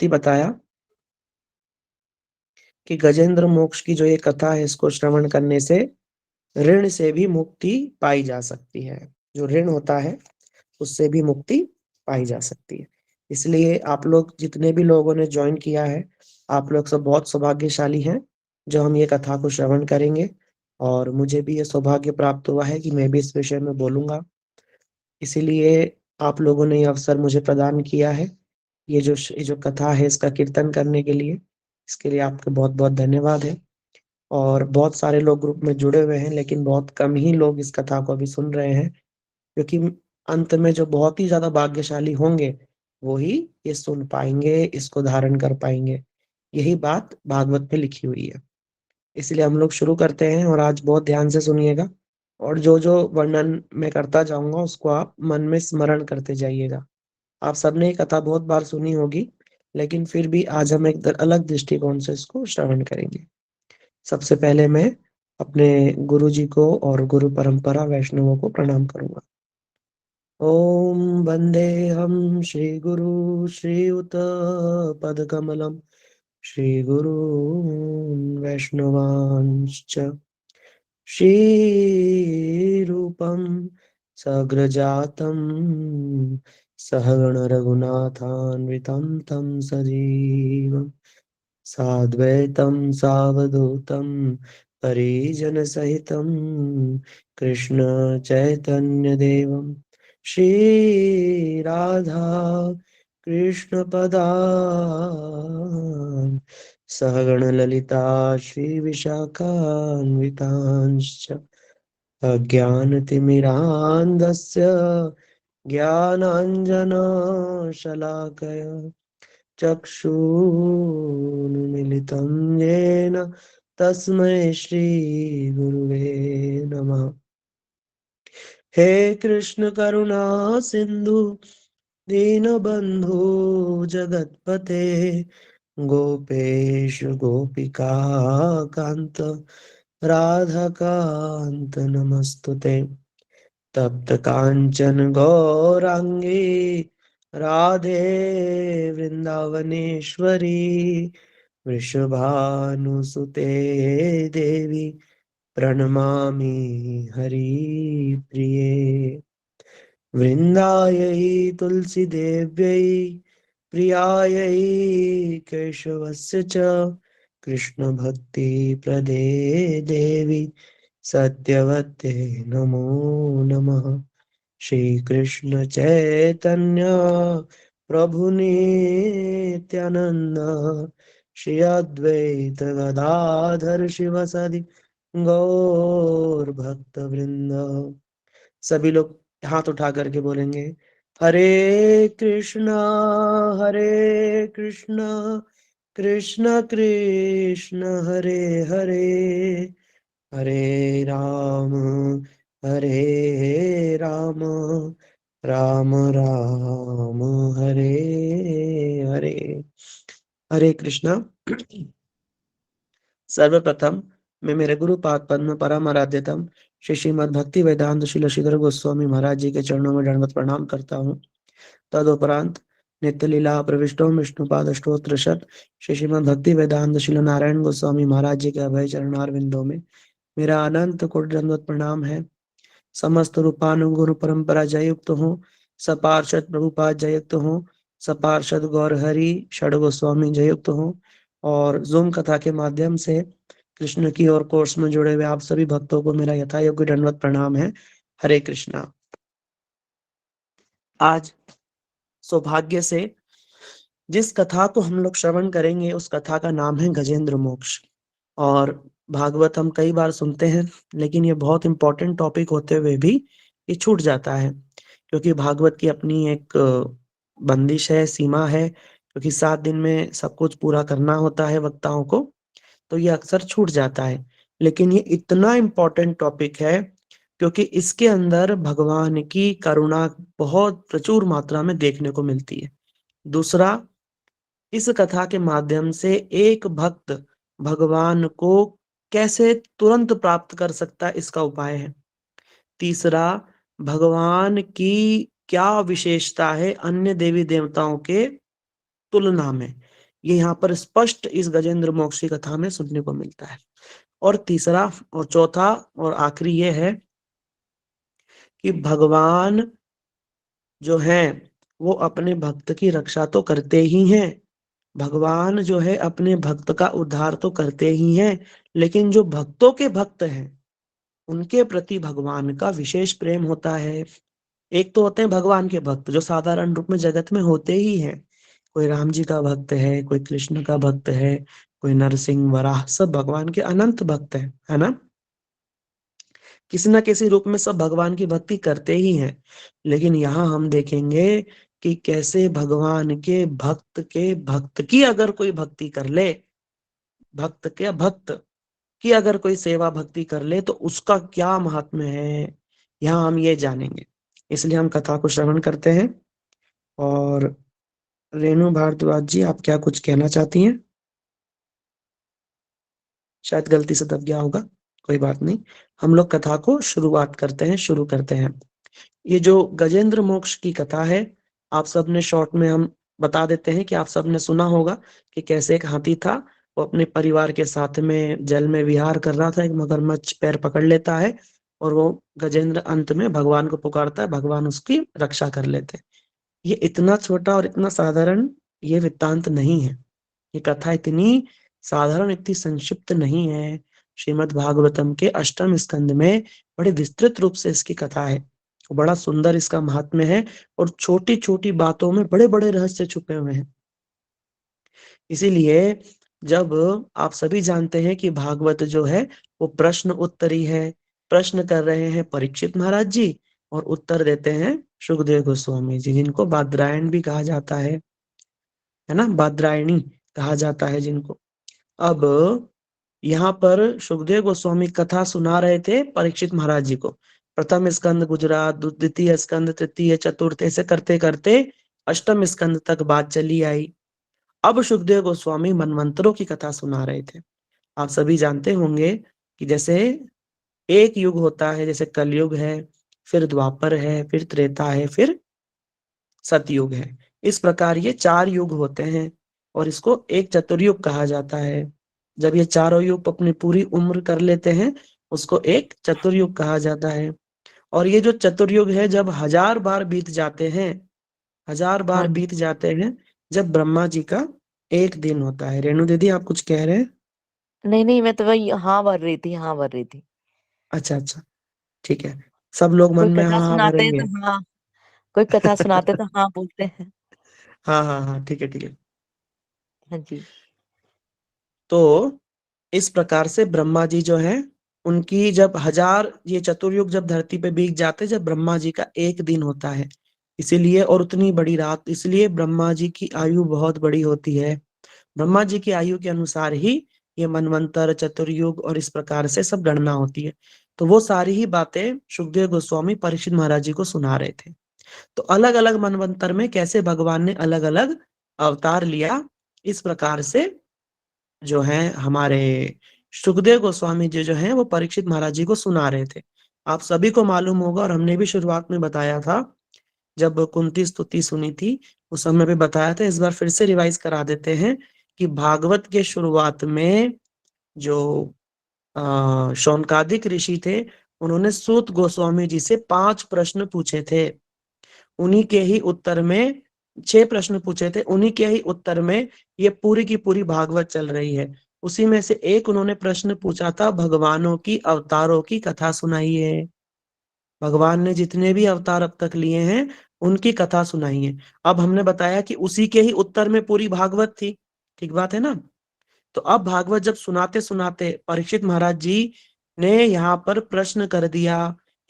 बताया कि गजेंद्र मोक्ष की जो ये कथा है, इसको श्रवण करने से ऋण से भी मुक्ति पाई जा सकती है। जो ऋण होता है उससे भी मुक्ति पाई जा सकती है। इसलिए आप लोग जितने भी लोगों ने ज्वाइन किया है, आप लोग सब बहुत सौभाग्यशाली हैं जो हम ये कथा को श्रवण करेंगे। और मुझे भी ये सौभाग्य प्राप्त हुआ है कि मैं भी इस विषय में बोलूंगा। इसीलिए आप लोगों ने ये अवसर मुझे प्रदान किया है, ये जो कथा है इसका कीर्तन करने के लिए। इसके लिए आपका बहुत बहुत धन्यवाद है। और बहुत सारे लोग ग्रुप में जुड़े हुए हैं, लेकिन बहुत कम ही लोग इस कथा को अभी सुन रहे हैं, क्योंकि अंत में जो बहुत ही ज्यादा भाग्यशाली होंगे वो ही ये सुन पाएंगे, इसको धारण कर पाएंगे। यही बात भागवत में लिखी हुई है। इसलिए हम लोग शुरू करते हैं, और आज बहुत ध्यान से सुनिएगा। और जो जो वर्णन मैं करता जाऊंगा उसको आप मन में स्मरण करते जाइएगा। आप सबने ये कथा बहुत बार सुनी होगी, लेकिन फिर भी आज हम एक अलग दृष्टिकोण से इसको श्रवण करेंगे। सबसे पहले मैं अपने गुरु जी को और गुरु परंपरा वैष्णवों को प्रणाम करूंगा। ओम वंदे हम श्री गुरु श्रीयुत पदकमलम श्री गुरु वैष्णवांश्च श्रीरूपं सग्रजातं सहगण रघुनाथान्वितं तं सजीवम् साद्वैतं सावधूतं परिजनसहितं कृष्ण चैतन्यदेवं श्रीराधा कृष्णपदान् सहगण ललिता श्रीविशाखान्वितांश्च अज्ञानतिमिरान्धस्य ज्ञानाञ्जनशलाकया चक्षुरुन्मिलितं येन तस्मै श्रीगुरुवे नमः। हे कृष्ण करुणा सिन्धु दीनबन्धु जगत्पते गोपेश गोपिका कान्त राधाकान्त नमस्तुते। तप्त कांचन गौरांगी राधे वृंदावनेश्वरी वृषभानुसुते देवी प्रणमामि हरिप्रिये। वृन्दायै तुलसी देव्यै प्रियायै केशवस्य च कृष्ण भक्ति प्रदे देवी सत्यवते नमो नमः। श्री कृष्ण चैतन्य प्रभु नित्यानंद श्री अद्वैत गदाधर शिवसदि गौर भक्त वृंद। सभी लोग हाथ उठा करके बोलेंगे, हरे कृष्णा कृष्णा कृष्ण कृष्ण हरे हरे हरे राम राम राम हरे हरे। हरे कृष्णा। सर्वप्रथम मैं मेरे गुरु पाद पद्म परम आराध्यतम श्री श्रीमद् भक्ति वेदांत श्री श्रीधर गोस्वामी महाराज जी के चरणों में दंडवत प्रणाम करता हूँ। तदुपरांत नित्य लीला प्रविष्टो विष्णुपाद स्तोत्र शत श्री श्रीमद् भक्ति वेदांत श्री नारायण गोस्वामी महाराज जी के अभय चरणार विंदों में मेरा अनंत कोटि दंडवत प्रणाम है। समस्त रूपानुगुण परंपरा जयुक्त हूँ, सपार्षद प्रभुपाद जयुक्त हूँ, सपार्षद गौर हरि षड गोस्वामी जयुक्त हूँ, और जूम कथा के माध्यम से कृष्ण की और कोर्स में जुड़े हुए आप सभी भक्तों को मेरा यथा योग्य दंडवत प्रणाम है। हरे कृष्णा। आज सौभाग्य से जिस कथा को हम लोग श्रवण करेंगे उस कथा का नाम है गजेंद्र मोक्ष। और भागवत हम कई बार सुनते हैं, लेकिन ये बहुत इंपॉर्टेंट टॉपिक होते हुए भी ये छूट जाता है, क्योंकि भागवत की अपनी एक बंदिश है, सीमा है, क्योंकि 7 दिन में सब कुछ पूरा करना होता है वक्ताओं को, तो ये अक्सर छूट जाता है। लेकिन ये इतना इम्पोर्टेंट टॉपिक है क्योंकि इसके अंदर भगवान की करुणा बहुत प्रचुर मात्रा में देखने को मिलती है। दूसरा, इस कथा के माध्यम से एक भक्त भगवान को कैसे तुरंत प्राप्त कर सकता है, इसका उपाय है। तीसरा, भगवान की क्या विशेषता है अन्य देवी देवताओं के तुलना में, ये यहाँ पर स्पष्ट इस गजेंद्र मोक्ष की कथा में सुनने को मिलता है। और तीसरा और चौथा और आखिरी ये है कि भगवान जो है वो अपने भक्त की रक्षा तो करते ही हैं, भगवान जो है अपने भक्त का उद्धार तो करते ही हैं, लेकिन जो भक्तों के भक्त हैं उनके प्रति भगवान का विशेष प्रेम होता है। एक तो होते हैं भगवान के भक्त जो साधारण रूप में जगत में होते ही हैं, कोई राम जी का भक्त है, कोई कृष्ण का भक्त है, कोई नरसिंह वराह, सब भगवान के अनंत भक्त है ना। किसी न किसी रूप में सब भगवान की भक्ति करते ही हैं। लेकिन यहाँ हम देखेंगे कि कैसे भगवान के भक्त की अगर कोई भक्ति कर ले, भक्त के भक्त की अगर कोई सेवा भक्ति कर ले तो उसका क्या महात्म्य है, यहाँ हम ये जानेंगे। इसलिए हम कथा को श्रवण करते हैं। और रेणु भारद्वाज जी, आप क्या कुछ कहना चाहती हैं? शायद गलती से दब गया होगा, कोई बात नहीं, हम लोग कथा को शुरुआत करते हैं, शुरू करते हैं। ये जो गजेंद्र मोक्ष की कथा है, आप सबने शॉर्ट में हम बता देते हैं कि आप सबने सुना होगा कि कैसे एक हाथी था, वो अपने परिवार के साथ में जल में विहार कर रहा था, एक मगरमच्छ पैर पकड़ लेता है और वो गजेंद्र अंत में भगवान को पुकारता है, भगवान उसकी रक्षा कर लेते हैं। ये इतना छोटा और इतना साधारण ये वृत्तांत नहीं है, ये कथा इतनी साधारण, इतनी संक्षिप्त नहीं है। श्रीमद् भागवतम के अष्टम स्कंद में बड़े विस्तृत रूप से इसकी कथा है, बड़ा सुंदर इसका महात्म्य है, और छोटी छोटी बातों में बड़े बड़े रहस्य छुपे हुए हैं। इसीलिए जब आप सभी जानते हैं कि भागवत जो है वो प्रश्न उत्तरी है, प्रश्न कर रहे हैं परीक्षित महाराज जी और उत्तर देते हैं सुखदेव गोस्वामी जी, जिनको बादरायण भी कहा जाता है ना, बादरायणी कहा जाता है जिनको। अब यहाँ पर सुखदेव गोस्वामी कथा सुना रहे थे परीक्षित महाराज जी को। प्रथम स्कंद गुजरात, द्वितीय स्कंद, तृतीय, चतुर्थ, ऐसे करते करते अष्टम स्कंद तक बात चली आई। अब सुखदेव गोस्वामी मनवंतरों की कथा सुना रहे थे। आप सभी जानते होंगे कि जैसे एक युग होता है, जैसे कलयुग है, फिर द्वापर है, फिर त्रेता है, फिर सतयुग है। इस प्रकार ये 4 युग होते हैं और इसको एक चतुर्युग कहा जाता है। जब ये चारों युग अपनी पूरी उम्र कर लेते हैं उसको एक चतुर्युग कहा जाता है। और ये जो चतुर्युग है जब 1000 बार बीत जाते हैं, 1000 हाँ बार जी। बीत जाते हैं, जब ब्रह्मा जी का एक दिन होता है। रेणु दीदी, आप कुछ कह रहे हैं? नहीं नहीं, मैं तो वही हाँ भर रही थी, हाँ भर रही थी। अच्छा अच्छा, ठीक है, सब लोग मन कोई में कथा हाँ हाँ सुनाते हैं भरेंगे। तो हाँ, कोई कथा सुनाते तो हाँ बोलते हैं। हाँ हाँ हाँ, ठीक है ठीक है। हाँ जी। तो इस प्रकार से ब्रह्मा जी जो है उनकी जब 1000 ये चतुर्युग जब धरती पे बीत जाते, जब ब्रह्मा जी का एक दिन होता है, इसीलिए, और उतनी बड़ी रात, इसलिए ब्रह्मा जी की आयु बहुत बड़ी होती है। ब्रह्मा जी की आयु के अनुसार ही ये मनवंतर, चतुर्युग और इस प्रकार से सब गणना होती है। तो वो सारी ही बातें सुखदेव गोस्वामी परीक्षित महाराज जी को सुना रहे थे। तो अलग अलग मनवंतर में कैसे भगवान ने अलग अलग अवतार लिया, इस प्रकार से जो है हमारे सुखदेव गोस्वामी जी जो हैं वो परीक्षित महाराज जी को सुना रहे थे। आप सभी को मालूम होगा, और हमने भी शुरुआत में बताया था जब कुंती स्तुति सुनी थी, उस समय भी बताया था, इस बार फिर से रिवाइज करा देते हैं कि भागवत के शुरुआत में जो शौनकादिक ऋषि थे, उन्होंने सूत गोस्वामी जी से 5 प्रश्न पूछे थे। उन्हीं के ही उत्तर में 6 प्रश्न पूछे थे, उन्हीं के ही उत्तर में ये पूरी की पूरी भागवत चल रही है। उसी में से एक उन्होंने प्रश्न पूछा था, भगवानों की अवतारों की कथा सुनाइए। भगवान ने जितने भी अवतार अब तक लिए हैं उनकी कथा सुनाइए। अब हमने बताया कि उसी के ही उत्तर में पूरी भागवत थी, ठीक बात है ना। तो अब भागवत जब सुनाते सुनाते परीक्षित महाराज जी ने यहाँ पर प्रश्न कर दिया।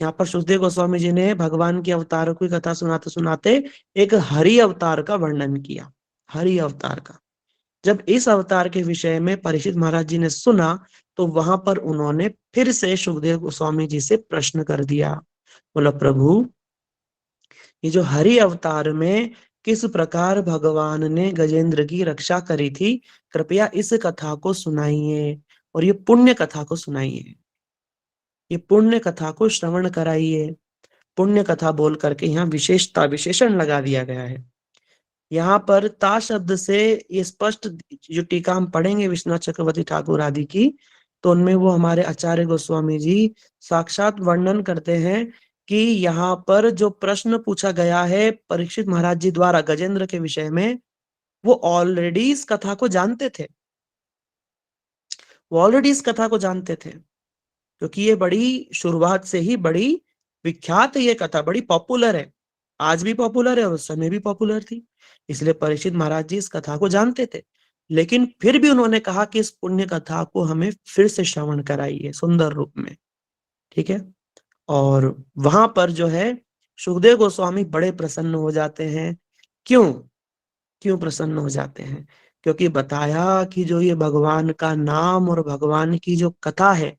यहाँ पर सुखदेव गोस्वामी जी ने भगवान के अवतारों की कथा सुनाते सुनाते एक हरि अवतार का वर्णन किया, हरि अवतार का। जब इस अवतार के विषय में परीक्षित महाराज जी ने सुना तो वहां पर उन्होंने फिर से सुखदेव गोस्वामी जी से प्रश्न कर दिया। बोला, प्रभु, ये जो हरि अवतार में किस प्रकार भगवान ने गजेंद्र की रक्षा करी थी, कृपया इस कथा को सुनाइए और ये पुण्य कथा को सुनाइए, ये पुण्य कथा को श्रवण कराइए। पुण्य कथा बोल करके यहाँ विशेषता विशेषण लगा दिया गया है। यहाँ पर ता शब्द से ये स्पष्ट, जो टीका हम पढ़ेंगे विश्वनाथ चक्रवर्ती ठाकुर आदि की, तो उनमें वो हमारे आचार्य गोस्वामी जी साक्षात वर्णन करते हैं कि यहाँ पर जो प्रश्न पूछा गया है परीक्षित महाराज जी द्वारा गजेंद्र के विषय में, वो ऑलरेडी इस कथा को जानते थे। वो ऑलरेडी इस कथा को जानते थे, क्योंकि ये बड़ी शुरुआत से ही बड़ी विख्यात है, ये कथा बड़ी पॉपुलर है, आज भी पॉपुलर है और उस समय भी पॉपुलर थी। इसलिए परीक्षित महाराज जी इस कथा को जानते थे, लेकिन फिर भी उन्होंने कहा कि इस पुण्य कथा को हमें फिर से श्रवण कराइए सुंदर रूप में। ठीक है। और वहां पर जो है सुखदेव गोस्वामी बड़े प्रसन्न हो जाते हैं। क्यों? क्यों प्रसन्न हो जाते हैं? क्योंकि बताया कि जो ये भगवान का नाम और भगवान की जो कथा है,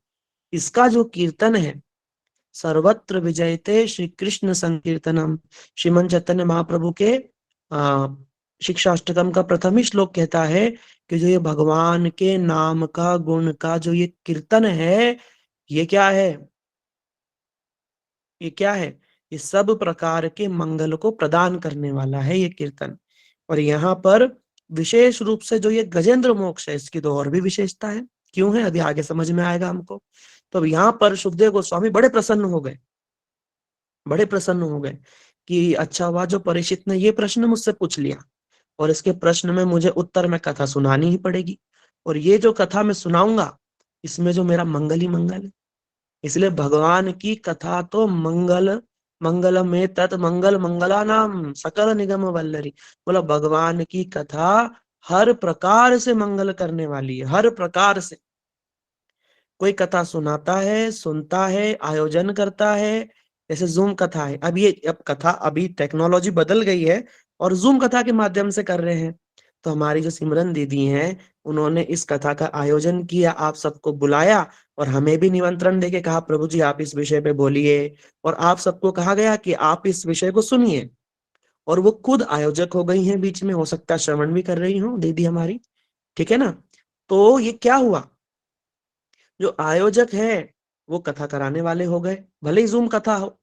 इसका जो कीर्तन है, सर्वत्र विजयते श्री कृष्ण संकीर्तनम, श्रीमन चैतन्य महाप्रभु के शिक्षाष्टकम का प्रथम ही श्लोक कहता है कि जो ये भगवान के नाम का गुण का जो ये कीर्तन है, ये क्या है? ये क्या है? ये सब प्रकार के मंगल को प्रदान करने वाला है ये कीर्तन। और यहाँ पर विशेष रूप से जो ये गजेंद्र मोक्ष है, इसकी तो और भी विशेषता है। क्यों है? अभी आगे समझ में आएगा हमको। तो अब यहाँ पर सुखदेव गोस्वामी बड़े प्रसन्न हो गए, बड़े प्रसन्न हो गए कि अच्छा हुआ जो परीक्षित ने ये प्रश्न मुझसे पूछ लिया, और इसके प्रश्न में मुझे उत्तर में कथा सुनानी ही पड़ेगी, और ये जो कथा मैं सुनाऊंगा इसमें जो मेरा मंगल ही मंगल है। इसलिए भगवान की कथा तो मंगल, मंगल में तत् मंगल मंगला नाम सकल निगम वल्लरी। बोला भगवान की कथा हर प्रकार से मंगल करने वाली है, हर प्रकार से। कोई कथा सुनाता है, सुनता है, आयोजन करता है, जैसे जूम कथा है। अब कथा, अभी टेक्नोलॉजी बदल गई है और जूम कथा के माध्यम से कर रहे हैं। तो हमारी जो सिमरन दीदी हैं, उन्होंने इस कथा का आयोजन किया, आप सबको बुलाया और हमें भी निमंत्रण देके कहा प्रभु जी आप इस विषय पे बोलिए, और आप सबको कहा गया कि आप इस विषय को सुनिए। और वो खुद आयोजक हो गई हैं, बीच में हो सकता है श्रवण भी कर रही हो दीदी हमारी। ठीक है ना? तो ये क्या हुआ, जो आयोजक है वो कथा कराने वाले हो गए, भले ही जूम कथा हो,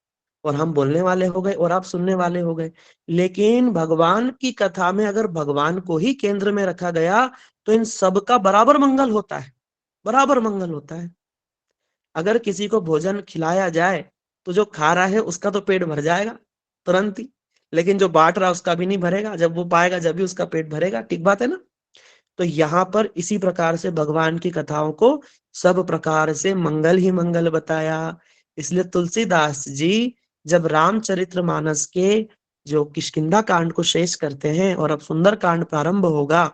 और हम बोलने वाले हो गए और आप सुनने वाले हो गए। लेकिन भगवान की कथा में अगर भगवान को ही केंद्र में रखा गया तो इन सब का बराबर मंगल होता है, बराबर मंगल होता है। अगर किसी को भोजन खिलाया जाए तो जो खा रहा है उसका तो पेट भर जाएगा तुरंत ही, लेकिन जो बांट रहा है उसका भी नहीं भरेगा, जब वो पाएगा जब भी उसका पेट भरेगा। ठीक बात है ना? तो यहाँ पर इसी प्रकार से भगवान की कथाओं को सब प्रकार से मंगल ही मंगल बताया। इसलिए तुलसीदास जी जब रामचरितमानस के जो किष्किंधा कांड को शेष करते हैं और अब सुंदर कांड प्रारंभ होगा,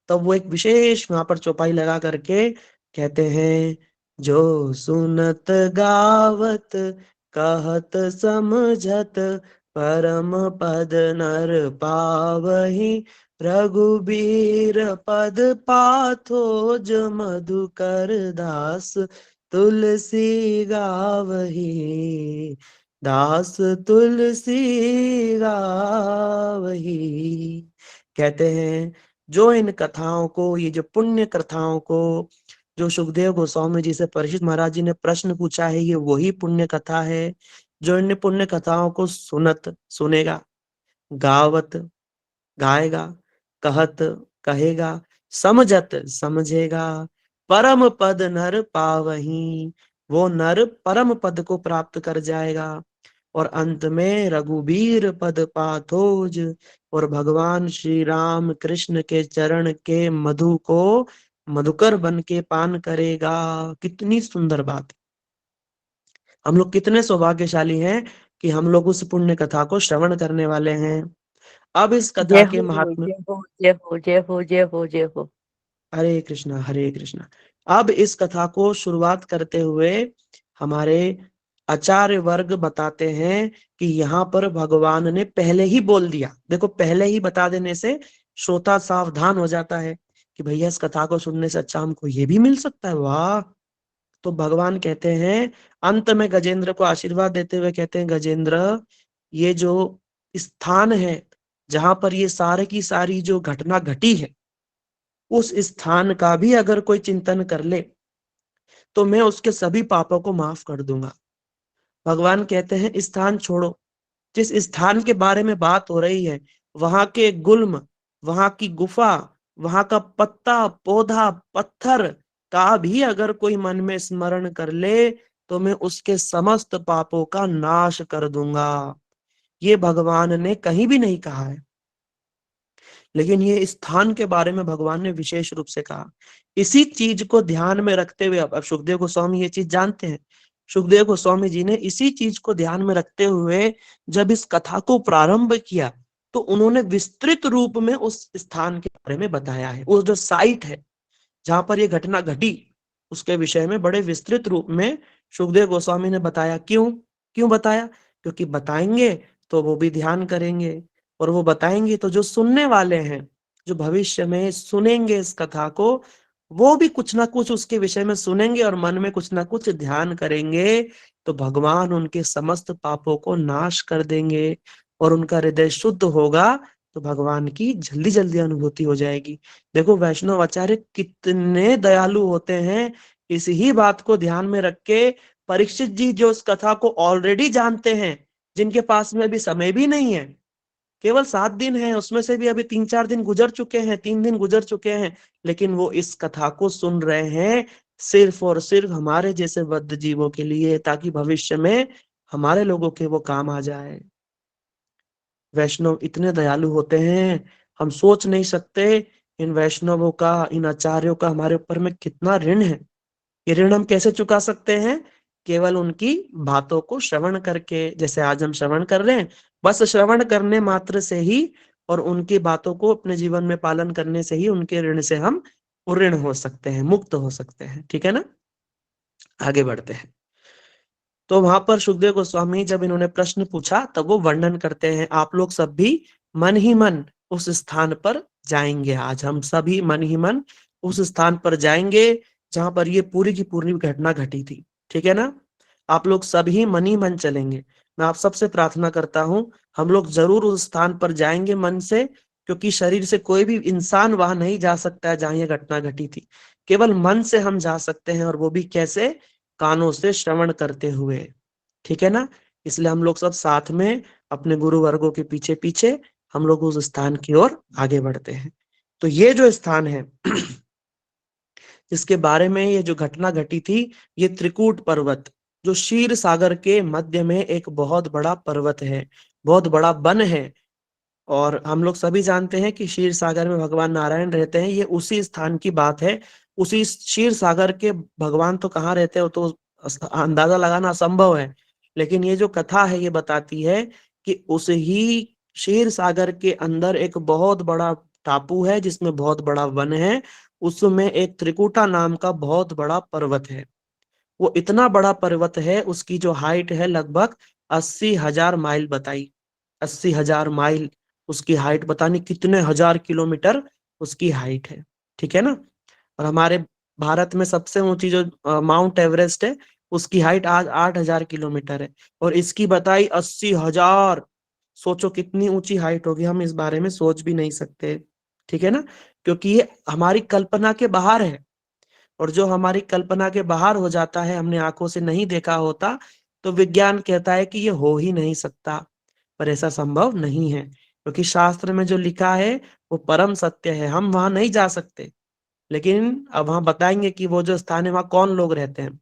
तब वो एक विशेष वहां पर चौपाई लगा करके कहते हैं, जो सुनत गावत कहत समझत परम पद नर पावही, रघुबीर पद पाथोज मधुकर दास तुलसी गावही, दास तुलसी गावही। कहते हैं जो इन कथाओं को, ये जो पुण्य कथाओं को, जो सुखदेव गोस्वामी जी से परीक्षित महाराज जी ने प्रश्न पूछा है, ये वही पुण्य कथा है। जो इन पुण्य कथाओं को सुनत सुनेगा, गावत गाएगा, कहत कहेगा, समझत समझेगा, परम पद नर पावही, वो नर परम पद को प्राप्त कर जाएगा। और अंत में रघुबीर पद पाथोज, और भगवान श्री राम कृष्ण के चरण के मधु को मधुकर बन के पान करेगा। कितनी सुंदर बात है। हम लोग कितने सौभाग्यशाली हैं कि हम लोग उस पुण्य कथा को श्रवण करने वाले हैं। अब इस जय कथा के हो महात्म्य, जय हो जय हो जय हो जय हो जय हो। हरे कृष्णा हरे कृष्णा। अब इस कथा को शुरुआत करते हुए हमारे आचार्य वर्ग बताते हैं कि यहाँ पर भगवान ने पहले ही बोल दिया। देखो, पहले ही बता देने से श्रोता सावधान हो जाता है कि भैया इस कथा को सुनने से अच्छा हमको ये भी मिल सकता है, वाह। तो भगवान कहते हैं, अंत में गजेंद्र को आशीर्वाद देते हुए कहते हैं, गजेंद्र ये जो स्थान है जहां पर ये सारे की सारी जो घटना घटी है, उस स्थान का भी अगर कोई चिंतन कर ले तो मैं उसके सभी पापों को माफ कर दूंगा। भगवान कहते हैं स्थान छोड़ो, जिस स्थान के बारे में बात हो रही है वहां के गुल्म, वहां की गुफा, वहां का पत्ता पौधा पत्थर का भी अगर कोई मन में स्मरण कर ले तो मैं उसके समस्त पापों का नाश कर दूंगा। ये भगवान ने कहीं भी नहीं कहा है, लेकिन ये स्थान के बारे में भगवान ने विशेष रूप से कहा। इसी चीज को ध्यान में रखते हुए, अब सुखदेव गोस्वामी ये चीज जानते हैं, सुखदेव गोस्वामी जी ने इसी चीज को ध्यान में रखते हुए जब इस कथा को प्रारंभ किया तो उन्होंने विस्तृत रूप में उस स्थान के बारे में बताया है। वो जो साइट है जहां पर ये घटना घटी उसके विषय में बड़े विस्तृत रूप में सुखदेव गोस्वामी ने बताया। क्यों क्यों बताया? क्योंकि बताएंगे तो वो भी ध्यान करेंगे, और वो बताएंगे तो जो सुनने वाले हैं, जो भविष्य में सुनेंगे इस कथा को, वो भी कुछ ना कुछ उसके विषय में सुनेंगे और मन में कुछ ना कुछ ध्यान करेंगे, तो भगवान उनके समस्त पापों को नाश कर देंगे और उनका हृदय शुद्ध होगा, तो भगवान की जल्दी जल्दी अनुभूति हो जाएगी। देखो वैष्णव आचार्य कितने दयालु होते हैं, इस ही बात को ध्यान में रख के परीक्षित जी जो इस कथा को ऑलरेडी जानते हैं, जिनके पास में अभी समय भी नहीं है, केवल 7 दिन है, उसमें से भी अभी 3-4 दिन गुजर चुके हैं, 3 दिन गुजर चुके हैं, लेकिन वो इस कथा को सुन रहे हैं सिर्फ और सिर्फ हमारे जैसे बद्ध जीवों के लिए, ताकि भविष्य में हमारे लोगों के वो काम आ जाए। वैष्णव इतने दयालु होते हैं, हम सोच नहीं सकते इन वैष्णवों का, इन आचार्यों का हमारे ऊपर में कितना ऋण है। ये ऋण हम कैसे चुका सकते हैं? केवल उनकी बातों को श्रवण करके, जैसे आज हम श्रवण कर रहे हैं, बस श्रवण करने मात्र से ही और उनकी बातों को अपने जीवन में पालन करने से ही उनके ऋण से हम ऋण हो सकते हैं, मुक्त हो सकते हैं। ठीक है ना? आगे बढ़ते हैं। तो वहां पर सुखदेव गोस्वामी जब इन्होंने प्रश्न पूछा तब वो वर्णन करते हैं, आप लोग सब भी मन ही मन उस स्थान पर जाएंगे। आज हम सभी मन ही मन उस स्थान पर जाएंगे जहां पर ये पूरी की पूरी घटना घटी थी। ठीक है ना? आप लोग सभी मन ही मन चलेंगे। मैं आप सबसे प्रार्थना करता हूँ हम लोग जरूर उस स्थान पर जाएंगे मन से, क्योंकि शरीर से कोई भी इंसान वहां नहीं जा सकता है जहां ये घटना घटी थी। केवल मन से हम जा सकते हैं, और वो भी कैसे? कानों से श्रवण करते हुए। ठीक है ना? इसलिए हम लोग सब साथ में अपने गुरु वर्गों के पीछे पीछे हम लोग उस स्थान की ओर आगे बढ़ते हैं। तो ये जो स्थान है जिसके बारे में ये जो घटना घटी थी, ये त्रिकूट पर्वत, जो क्षीर सागर के मध्य में एक बहुत बड़ा पर्वत है, बहुत बड़ा वन है। और हम लोग सभी जानते हैं कि क्षीर सागर में भगवान नारायण रहते हैं, ये उसी स्थान की बात है। उसी क्षीर सागर के भगवान तो कहाँ रहते हैं वो तो अंदाजा लगाना असंभव है, लेकिन ये जो कथा है ये बताती है कि उस ही क्षीर सागर के अंदर एक बहुत बड़ा टापू है जिसमें बहुत बड़ा वन है, उसमें एक त्रिकुटा नाम का बहुत बड़ा पर्वत है। वो इतना बड़ा पर्वत है, उसकी जो हाइट है लगभग 80,000 माइल बताई। 80,000 माइल उसकी हाइट, पता नहीं कितने हजार किलोमीटर उसकी हाइट है। ठीक है ना? और हमारे भारत में सबसे ऊंची जो माउंट एवरेस्ट है, उसकी हाइट आज 8,000 किलोमीटर है, और इसकी बताई 80,000। सोचो कितनी ऊंची हाइट होगी, हम इस बारे में सोच भी नहीं सकते। ठीक है ना? क्योंकि ये हमारी कल्पना के बाहर है, और जो हमारी कल्पना के बाहर हो जाता है, हमने आंखों से नहीं देखा होता, तो विज्ञान कहता है कि ये हो ही नहीं सकता। पर ऐसा संभव नहीं है, क्योंकि शास्त्र में जो लिखा है वो परम सत्य है, हम वहां नहीं जा सकते। लेकिन अब वहां बताएंगे कि वो जो स्थान है वहां कौन लोग रहते हैं।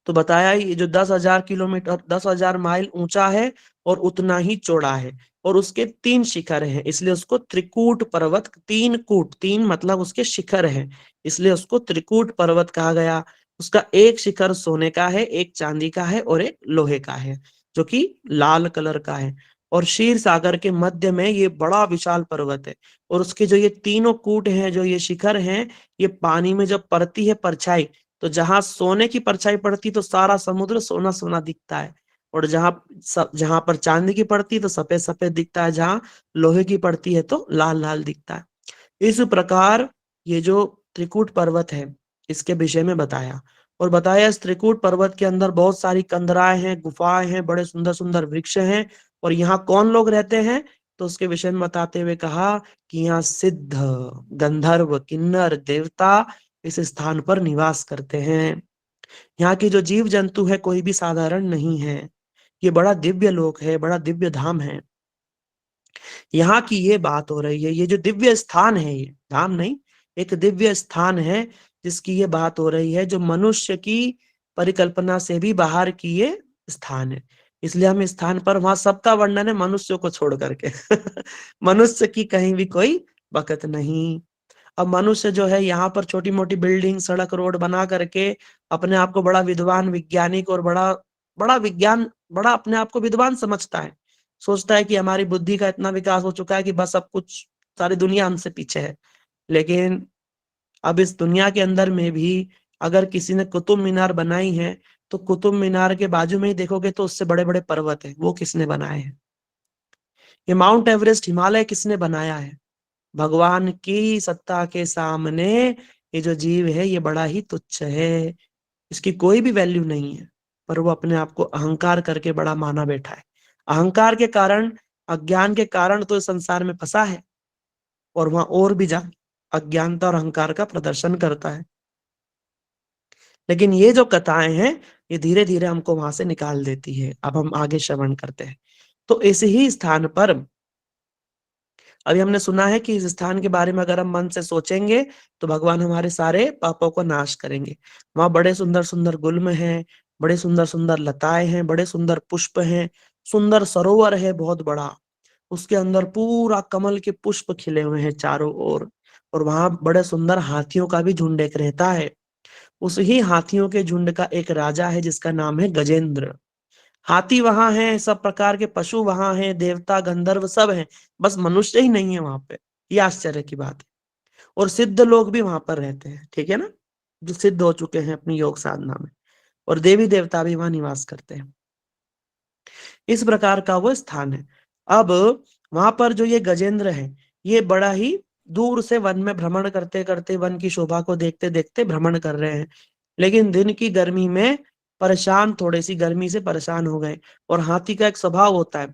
तो बताया ये जो 10,000 किलोमीटर, 10,000 माइल ऊंचा है और उतना ही चौड़ा है, और उसके 3 शिखर हैं, इसलिए उसको त्रिकूट पर्वत, 3 कूट, 3 मतलब उसके शिखर हैं, इसलिए उसको त्रिकूट पर्वत कहा गया। उसका एक शिखर सोने का है, एक चांदी का है और एक लोहे का है, जो कि लाल कलर का है। और क्षीर सागर के मध्य में ये बड़ा विशाल पर्वत है, और उसके जो ये तीनों कूट हैं, जो ये शिखर हैं, ये पानी में जब पड़ती है परछाई, तो जहां सोने की परछाई पड़ती तो सारा समुद्र सोना सोना दिखता है, और जहां पर चांदी की पड़ती तो सफेद सफेद दिखता है, जहां लोहे की पड़ती है तो लाल लाल दिखता है। इस प्रकार ये जो त्रिकूट पर्वत है इसके विषय में बताया, और बताया इस त्रिकूट पर्वत के अंदर बहुत सारी कंदराएं हैं, गुफाएं हैं, बड़े सुंदर सुंदर वृक्ष हैं, और यहाँ कौन लोग रहते हैं तो उसके विषय में बताते हुए कहा कि यहाँ सिद्ध, गंधर्व, किन्नर, देवता इस स्थान पर निवास करते हैं। यहाँ की जो जीव जंतु है कोई भी साधारण नहीं है, ये बड़ा दिव्य लोक है, बड़ा दिव्य धाम है। यहाँ की ये बात हो रही है, ये जो दिव्य स्थान है, ये धाम नहीं, एक दिव्य स्थान है जिसकी ये बात हो रही है, जो मनुष्य की परिकल्पना से भी बाहर की ये स्थान है। इसलिए हम इस स्थान पर, वहां सबका वर्णन है मनुष्यों को छोड़ करके मनुष्य की कहीं भी कोई बकत नहीं। अब मनुष्य जो है यहाँ पर छोटी मोटी बिल्डिंग, सड़क, रोड बना करके अपने आप को बड़ा विद्वान, वैज्ञानिक और बड़ा बड़ा विज्ञान, बड़ा अपने आप को विद्वान समझता है। सोचता है कि हमारी बुद्धि का इतना विकास हो चुका है कि बस अब कुछ, सारी दुनिया हमसे पीछे है। लेकिन अब इस दुनिया के अंदर में भी अगर किसी ने कुतुब मीनार बनाई है, तो कुतुब मीनार के बाजू में ही देखोगे तो उससे बड़े बड़े पर्वत है, वो किसने बनाए हैं? ये माउंट एवरेस्ट, हिमालय किसने बनाया है? भगवान की सत्ता के सामने ये जो जीव है ये बड़ा ही तुच्छ है, इसकी कोई भी वैल्यू नहीं है। पर वो अपने आप को अहंकार करके बड़ा माना बैठा है। अहंकार के कारण, अज्ञान के कारण तो इस संसार में फंसा है, और वहां और भी जा अज्ञानता और अहंकार का प्रदर्शन करता है। लेकिन ये जो कथाएं हैं, ये धीरे धीरे हमको वहां से निकाल देती है। अब हम आगे श्रवण करते हैं। तो इस ही स्थान पर, अभी हमने सुना है कि इस स्थान के बारे में अगर हम मन से सोचेंगे तो भगवान हमारे सारे पापों को नाश करेंगे। वहां बड़े सुंदर सुंदर गुल्म हैं, बड़े सुंदर सुंदर लताएं हैं, बड़े सुंदर पुष्प हैं, सुंदर सरोवर है बहुत बड़ा, उसके अंदर पूरा कमल के पुष्प खिले हुए हैं चारों ओर। और वहां बड़े सुंदर हाथियों का भी झुंड एक रहता है। उस ही हाथियों के झुंड का एक राजा है जिसका नाम है गजेंद्र। हाथी वहां है, सब प्रकार के पशु वहां हैं, देवता गंधर्व सब हैं, बस मनुष्य ही नहीं है वहां पे। ये आश्चर्य की बात है। और सिद्ध लोग भी वहां पर रहते हैं, ठीक है ना, जो सिद्ध हो चुके हैं अपनी योग साधना में। और देवी देवता भी वहां निवास करते हैं। इस प्रकार का वो स्थान है। अब वहां पर जो ये गजेंद्र है, ये बड़ा ही दूर से वन में भ्रमण करते करते, वन की शोभा को देखते देखते भ्रमण कर रहे हैं। लेकिन दिन की गर्मी में परेशान, थोड़ी सी गर्मी से परेशान हो गए। और हाथी का एक स्वभाव होता है,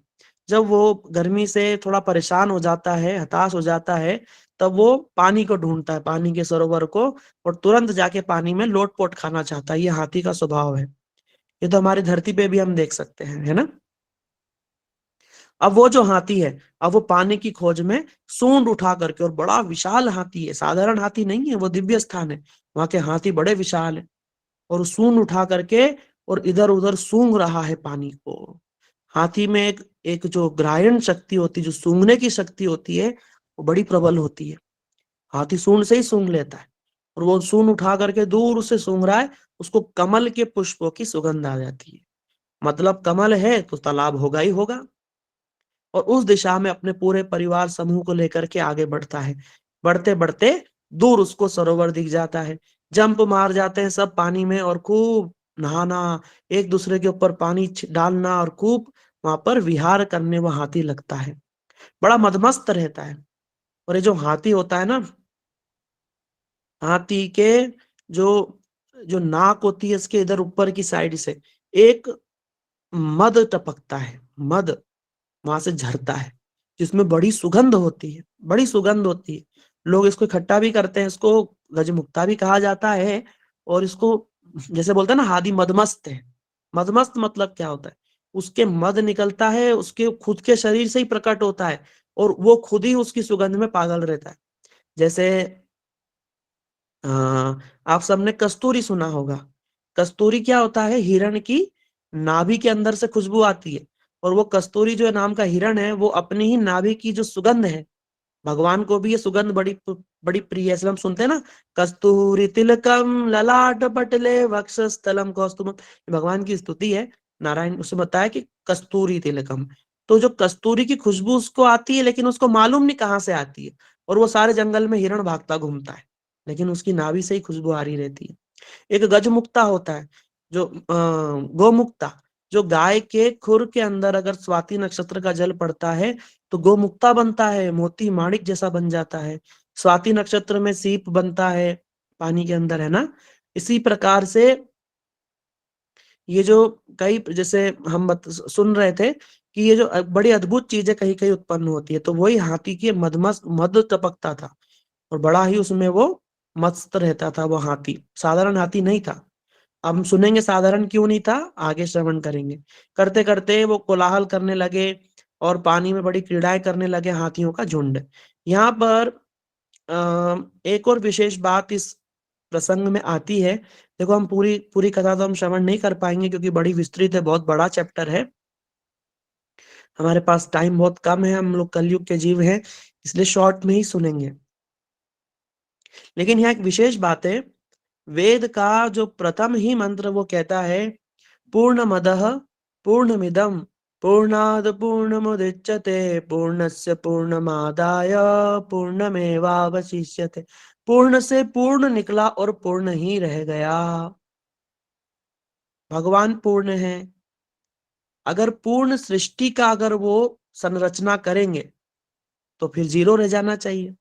जब वो गर्मी से थोड़ा परेशान हो जाता है, हताश हो जाता है, तब वो पानी को ढूंढता है, पानी के सरोवर को, और तुरंत जाके पानी में लोटपोट खाना चाहता है। ये हाथी का स्वभाव है। ये तो हमारी धरती पे भी हम देख सकते हैं, है ना। अब वो जो हाथी है, अब वो पानी की खोज में सूंड उठा करके, और बड़ा विशाल हाथी है, साधारण हाथी नहीं है, वो दिव्य स्थान है, वहां के हाथी बड़े विशाल है। और सूंड उठा करके और इधर उधर सूंघ रहा है पानी को। हाथी में एक एक जो ग्राहण शक्ति होती है, जो सूंघने की शक्ति होती है, वो बड़ी प्रबल होती है। हाथी सूंड से ही सूंघ लेता है। और वो सूंड उठा करके दूर से सूंघ रहा है, उसको कमल के पुष्पों की सुगंध आ जाती है। मतलब कमल है तो तालाब होगा ही होगा। और उस दिशा में अपने पूरे परिवार समूह को लेकर के आगे बढ़ता है। बढ़ते बढ़ते दूर उसको सरोवर दिख जाता है। जंप मार जाते हैं सब पानी में, और खूब नहाना, एक दूसरे के ऊपर पानी डालना, और खूब वहां पर विहार करने वो हाथी लगता है। बड़ा मदमस्त रहता है। और ये जो हाथी होता है ना, हाथी के जो जो नाक होती है, इसके इधर ऊपर की साइड से एक मद टपकता है, मद वहां से झरता है, जिसमें बड़ी सुगंध होती है, बड़ी सुगंध होती है। लोग इसको इकट्ठा भी करते हैं, इसको गजमुक्ता भी कहा जाता है। और इसको जैसे बोलते हैं ना, हाथी मदमस्त है। मदमस्त मतलब क्या होता है? उसके मद निकलता है, उसके खुद के शरीर से ही प्रकट होता है, और वो खुद ही उसकी सुगंध में पागल रहता है। जैसे अ, आप सबने कस्तूरी सुना होगा। कस्तूरी क्या होता है? हिरण की नाभि के अंदर से खुशबू आती है। और वो कस्तूरी जो नाम का हिरण है, वो अपनी ही नाभि की जो सुगंध है, भगवान को भी ये सुगंध बड़ी बड़ी प्रिय है। इसलिए हम सुनते हैं ना, कस्तूरी तिलकम ललाट पटले वक्षस्थलम कौस्तुभम, भगवान की स्तुति है। नारायण उससे बताया कि कस्तूरी तिलकम, तो जो कस्तूरी की खुशबू उसको आती है, लेकिन उसको मालूम नहीं कहाँ से आती है। और वो सारे जंगल में हिरण भागता घूमता है, लेकिन उसकी नाभि से ही खुशबू आ रही रहती है। एक गजमुक्ता होता है, जो गोमुक्ता, जो गाय के खुर के अंदर अगर स्वाति नक्षत्र का जल पड़ता है तो गोमुक्ता बनता है, मोती माणिक जैसा बन जाता है। स्वाति नक्षत्र में सीप बनता है पानी के अंदर, है ना। इसी प्रकार से ये जो कई, जैसे हम सुन रहे थे कि ये जो बड़ी अद्भुत चीजें कहीं कहीं उत्पन्न होती है, तो वही हाथी के मदमस्त मद टपकता था, और बड़ा ही उसमें वो मस्त रहता था। वो हाथी साधारण हाथी नहीं था। अब हम सुनेंगे साधारण क्यों नहीं था, आगे श्रवण करेंगे। करते करते वो कोलाहल करने लगे, और पानी में बड़ी क्रीड़ाएं करने लगे हाथियों का झुंड। यहाँ पर एक और विशेष बात इस प्रसंग में आती है। देखो, हम पूरी पूरी कथा तो हम श्रवण नहीं कर पाएंगे क्योंकि बड़ी विस्तृत है, बहुत बड़ा चैप्टर है, हमारे पास टाइम बहुत कम है, हम लोग कलयुग के जीव हैं, इसलिए शॉर्ट में ही सुनेंगे। लेकिन यहाँ एक विशेष बात है, वेद का जो प्रथम ही मंत्र वो कहता है, पूर्णमदः पूर्णमिदं पूर्णाद पूर्णमुदच्यते पूर्णस्य पूर्णमादाय पूर्णमेवावशिष्यते। पूर्ण से पूर्ण निकला और पूर्ण ही रह गया। भगवान पूर्ण है। अगर पूर्ण सृष्टि का अगर वो संरचना करेंगे तो फिर जीरो रह जाना चाहिए।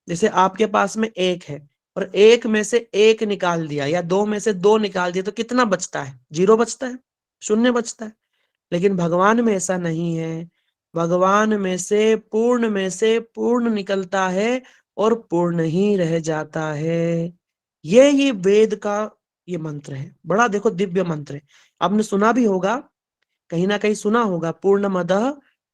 जैसे आपके पास में एक है और एक में से एक निकाल दिया या दो में से दो निकाल दिया तो कितना बचता है? जीरो बचता है, शून्य बचता है। लेकिन भगवान में ऐसा नहीं है। भगवान में से पूर्ण निकलता है और पूर्ण ही रह जाता है। ये वेद का ये मंत्र है, बड़ा देखो दिव्य मंत्र है। आपने सुना भी होगा, कहीं ना कहीं सुना होगा, पूर्णमदः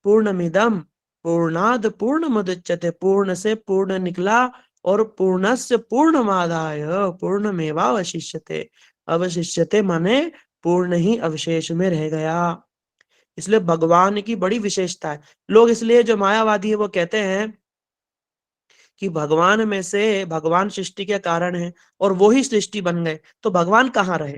पूर्णमिदं पूर्णाद पूर्णमुदच्यते। पूर्ण से पूर्ण निकला और पूर्णस्य पूर्णमादाय पूर्णमेवावशिष्यते। अवशिष्यते माने पूर्ण ही अवशेष में रह गया। इसलिए भगवान की बड़ी विशेषता है। लोग इसलिए जो मायावादी है वो कहते हैं कि भगवान में से भगवान सृष्टि के कारण है और वो ही सृष्टि बन गए, तो भगवान कहाँ रहे?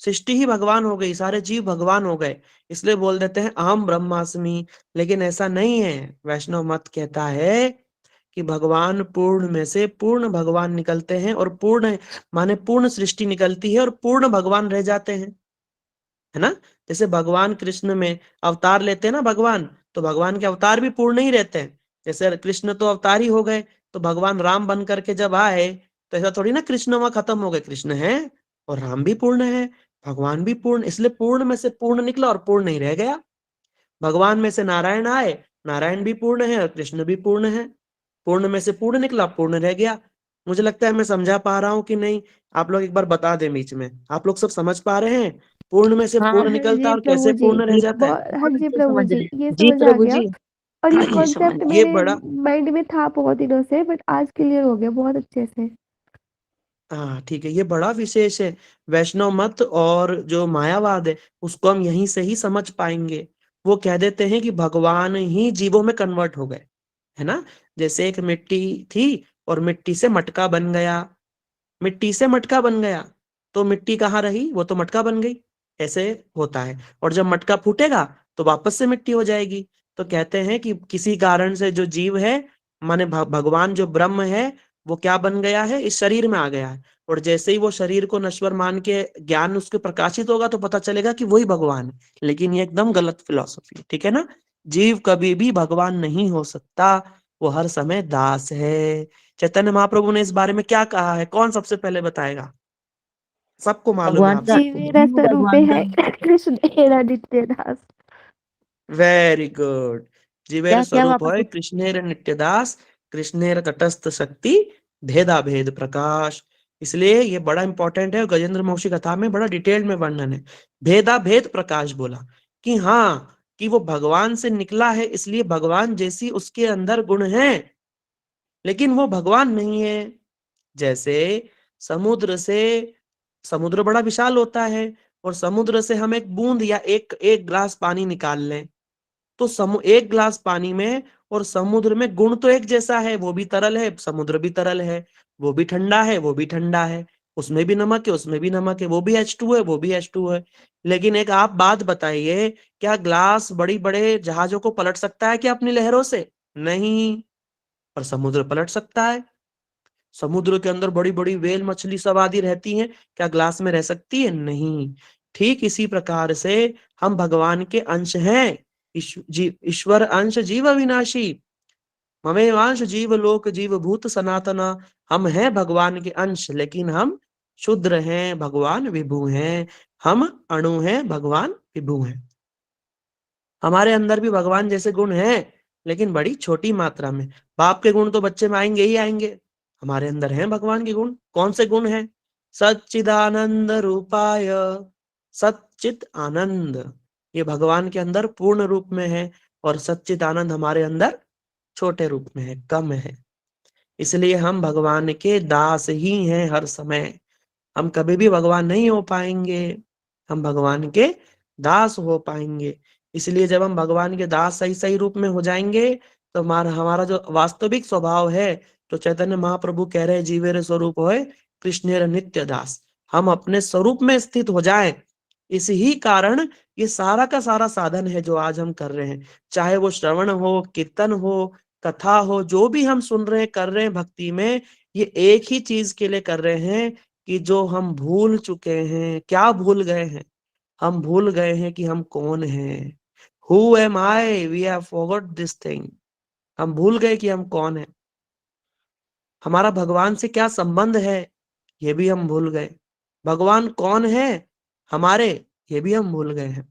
सृष्टि ही भगवान हो गई, सारे जीव भगवान हो गए, इसलिए बोल देते हैं अहम ब्रह्मास्मि। लेकिन ऐसा नहीं है। वैष्णव मत कहता है कि भगवान पूर्ण में से पूर्ण भगवान निकलते हैं और पूर्ण माने पूर्ण सृष्टि निकलती है और पूर्ण भगवान रह जाते हैं, है ना। जैसे भगवान कृष्ण में अवतार लेते हैं ना भगवान, तो भगवान के अवतार भी पूर्ण ही रहते हैं। जैसे कृष्ण तो अवतार ही हो गए, तो भगवान राम बन करके जब आए तो ऐसा थोड़ी ना कृष्ण वहां खत्म हो गए, कृष्ण है और राम भी पूर्ण है, भगवान भी पूर्ण। इसलिए पूर्ण में से पूर्ण निकला और पूर्ण नहीं रह गया। भगवान में से नारायण आए, नारायण भी पूर्ण है और कृष्ण भी पूर्ण है। पूर्ण में से पूर्ण निकला, पूर्ण रह गया। मुझे लगता है मैं समझा पा रहा हूँ कि नहीं? आप लोग एक बार बता दें बीच में, आप लोग सब समझ पा रहे हैं पूर्ण में से हाँ पूर्ण हाँ निकलता जी और कैसे प्रभु जी, पूर्ण रह जाता है? हाँ बहुत जी अच्छे प्रभु समझ रहे जी, हैं। ये जी समझ आ प्रभु गया। जी। और ये ये समझ, कॉन्सेप्ट ये मेरे बड़ा, माइंड में था बहुत दिनों से, बट आज क्लियर हो गया बहुत अच्छे से। हाँ ठीक है, ये बड़ा विशेष है। वैष्णव मत और जो मायावाद है उसको हम यहीं से ही समझ पाएंगे। वो कह देते हैं कि भगवान ही जीवों में कन्वर्ट हो गए, है ना। जैसे एक मिट्टी थी और मिट्टी से मटका बन गया, मिट्टी से मटका बन गया, तो मिट्टी कहाँ रही? वो तो मटका बन गई। ऐसे होता है। और जब मटका फूटेगा तो वापस से मिट्टी हो जाएगी। तो कहते हैं कि किसी कारण से जो जीव है माने भगवान जो ब्रह्म है वो क्या बन गया है? इस शरीर में आ गया है। और जैसे ही वो शरीर को नश्वर मान के ज्ञान उसके प्रकाशित होगा तो पता चलेगा कि वही भगवान है। लेकिन ये एकदम गलत फिलॉसफी है, ठीक है ना। जीव कभी भी भगवान नहीं हो सकता, वो हर समय दास है। चैतन्य महाप्रभु ने इस बारे में क्या कहा है? कौन सबसे पहले बताएगा? सबको मालूम है भगवान आप का जी सबको। मेरा जीव स्वरूप भगवान का है कृष्ण हेरा नित्य दास। Very good. जीवेर क्या क्या स्वरूप वापस है कृष्णेर नित्यदास, कृष्णेर तटस्थ शक्ति भेदा भेद प्रकाश। इसलिए ये बड़ा इंपॉर्टेंट है। गजेंद्र मोक्षी कथा में बड़ा डिटेल में वर्णन है। भेदा भेद प्रकाश बोला कि हाँ, कि वो भगवान से निकला है, इसलिए भगवान जैसी उसके अंदर गुण है, लेकिन वो भगवान नहीं है। जैसे समुद्र से, समुद्र बड़ा विशाल होता है और समुद्र से हम एक बूंद या एक एक ग्लास पानी निकाल लें तो एक ग्लास पानी में और समुद्र में गुण तो एक जैसा है। वो भी तरल है, समुद्र भी तरल है। वो भी ठंडा है, वो भी ठंडा है। उसमें भी नमक है, उसमें भी नमक है। वो भी H2 है, वो भी H2 है। लेकिन एक आप बात बताइए, क्या ग्लास बड़ी बड़े जहाजों को पलट सकता है क्या अपनी लहरों से? नहीं। पर समुद्र पलट सकता है। समुद्र के अंदर बड़ी बड़ी वेल मछली सब आदि रहती हैं, क्या ग्लास में रह सकती है? नहीं। ठीक इसी प्रकार से हम भगवान के अंश हैं। ईश्वर अंश जीव अविनाशी, ममेवांश जीव लोक जीव भूत सनातना। हम हैं भगवान के अंश, लेकिन हम शुद्र हैं, भगवान विभु हैं। हम अणु हैं, भगवान विभु हैं। हमारे अंदर भी भगवान जैसे गुण हैं, लेकिन बड़ी छोटी मात्रा में। बाप के गुण तो बच्चे में आएंगे ही आएंगे। हमारे अंदर हैं भगवान के गुण। कौन से गुण हैं? सच्चिदानंद रूपाय, सच्चित आनंद, ये भगवान के अंदर पूर्ण रूप में है। और सच्चिदानंद हमारे अंदर छोटे रूप में है, कम है। इसलिए हम भगवान के दास ही हैं हर समय। हम कभी भी भगवान नहीं हो पाएंगे, हम भगवान के दास हो पाएंगे। इसलिए जब हम भगवान के दास सही सही रूप में हो जाएंगे तो हमारा हमारा जो वास्तविक स्वभाव है, तो चैतन्य महाप्रभु कह रहे हैं जीवेर स्वरूप होए कृष्णेर नित्य दास, हम अपने स्वरूप में स्थित हो जाएं। इसी ही कारण ये सारा का सारा साधन है जो आज हम कर रहे हैं, चाहे वो श्रवण हो, कीर्तन हो, कथा हो, जो भी हम सुन रहे हैं कर रहे हैं भक्ति में, ये एक ही चीज के लिए कर रहे हैं कि जो हम भूल चुके हैं। क्या भूल गए हैं? हम भूल गए हैं कि हम कौन हैं। Who am I? We have forgot this thing. हम भूल गए कि हम कौन हैं। हमारा भगवान से क्या संबंध है, ये भी हम भूल गए। भगवान कौन है हमारे, ये भी हम भूल गए हैं।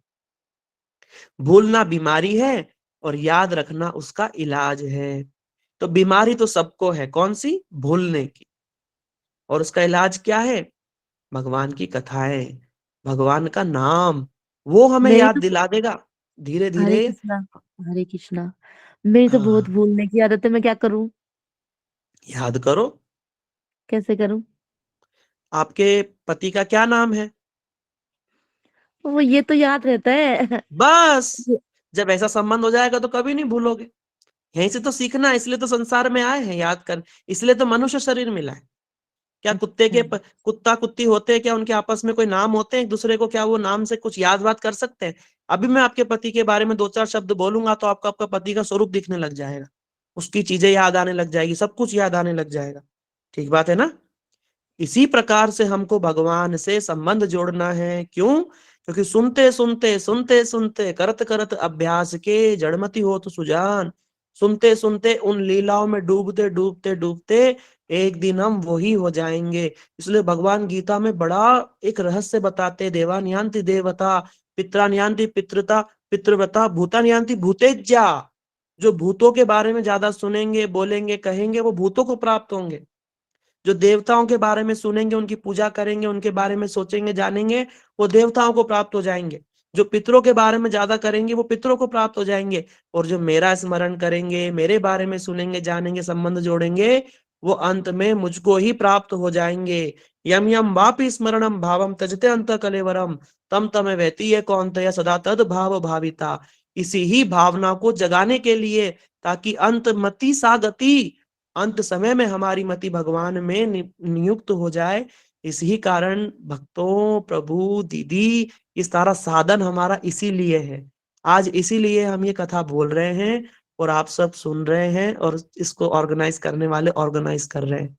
भूलना बीमारी है और याद रखना उसका इलाज है। तो बीमारी तो सबको है, कौन सी? भूलने की। और उसका इलाज क्या है? भगवान की कथाएं, भगवान का नाम, वो हमें मेरी याद तो दिला देगा धीरे हरे धीरे। कृष्णा, हरे कृष्णा। मेरी तो बहुत हाँ, भूलने की आदत है, मैं क्या करूं? याद करो। कैसे करूं? आपके पति का क्या नाम है? वो ये तो याद रहता है। बस, जब ऐसा संबंध हो जाएगा तो कभी नहीं भूलोगे। यहीं से तो सीखना है, इसलिए तो संसार में आए हैं याद कर, इसलिए तो मनुष्य शरीर मिला है। क्या अच्छा। कुत्ता कुत्ती होते हैं क्या? उनके आपस में कोई नाम होते हैं एक दूसरे को? क्या वो नाम से कुछ याद बात कर सकते हैं? अभी मैं आपके पति के बारे में दो चार शब्द बोलूंगा तो आपको आपका पति का स्वरूप दिखने लग जाएगा, उसकी चीजें याद आने लग जाएगी, सब कुछ याद आने लग जाएगा। ठीक बात है ना? इसी प्रकार से हमको भगवान से संबंध जोड़ना है। क्यों? क्योंकि सुनते सुनते सुनते सुनते करत करत अभ्यास के जड़मति हो तो सुजान, सुनते सुनते उन लीलाओं में डूबते डूबते डूबते एक दिन हम वही हो जाएंगे। इसलिए भगवान गीता में बड़ा एक रहस्य बताते, देवानियांति देवता, पित्रानियांति पितृता पितृव्रता, भूतानियांति भूतेज्या। जो भूतों के बारे में ज्यादा सुनेंगे, बोलेंगे, कहेंगे, वो भूतों को प्राप्त होंगे। जो देवताओं के बारे में सुनेंगे, उनकी पूजा करेंगे, उनके बारे में सोचेंगे, जानेंगे, वो देवताओं को प्राप्त हो जाएंगे। जो पितरों के बारे में ज्यादा करेंगे, वो पितरों को प्राप्त हो जाएंगे। और जो मेरा स्मरण करेंगे, मेरे बारे में सुनेंगे, जानेंगे, संबंध जोड़ेंगे, वो अंत में मुझको ही प्राप्त हो जाएंगे। यम यम वापि स्मरणम भावम तजते अंत कलेवरम, तम तमे वहती है कौनतया सदा तद भाव भाविता। इसी ही भावना को जगाने के लिए, ताकि अंत मति सा गति, अंत समय में हमारी मति भगवान में नियुक्त हो जाए। इसी कारण भक्तों, प्रभु, दीदी, ये सारा साधन हमारा इसीलिए है। आज इसीलिए हम ये कथा बोल रहे हैं और आप सब सुन रहे हैं और इसको ऑर्गेनाइज करने वाले ऑर्गेनाइज कर रहे हैं।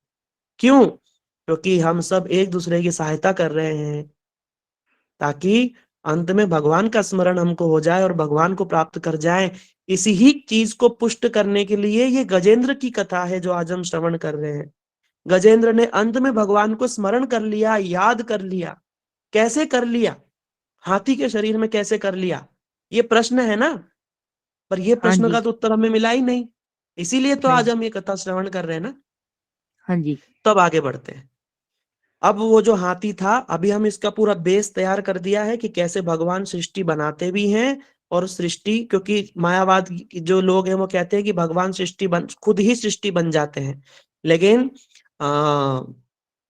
क्यों? क्योंकि हम सब एक दूसरे की सहायता कर रहे हैं, ताकि अंत में भगवान का स्मरण हमको हो जाए और भगवान को प्राप्त कर जाए। इसी ही चीज को पुष्ट करने के लिए ये गजेंद्र की कथा है जो आज हम श्रवण कर रहे हैं। गजेंद्र ने अंत में भगवान को स्मरण कर लिया, याद कर लिया। कैसे कर लिया? हाथी के शरीर में कैसे कर लिया? ये प्रश्न है ना, पर ये हाँ प्रश्न जी। का तो उत्तर हमें मिला ही नहीं। इसीलिए तो आज नहीं। हम ये कथा श्रवण कर रहे हैं ना। हाँ जी। तो अब आगे बढ़ते हैं। अब वो जो हाथी था, अभी हम इसका पूरा बेस तैयार कर दिया है कि कैसे भगवान सृष्टि बनाते भी हैं और सृष्टि, क्योंकि मायावाद की जो लोग हैं वो कहते हैं कि भगवान खुद ही सृष्टि बन जाते हैं। लेकिन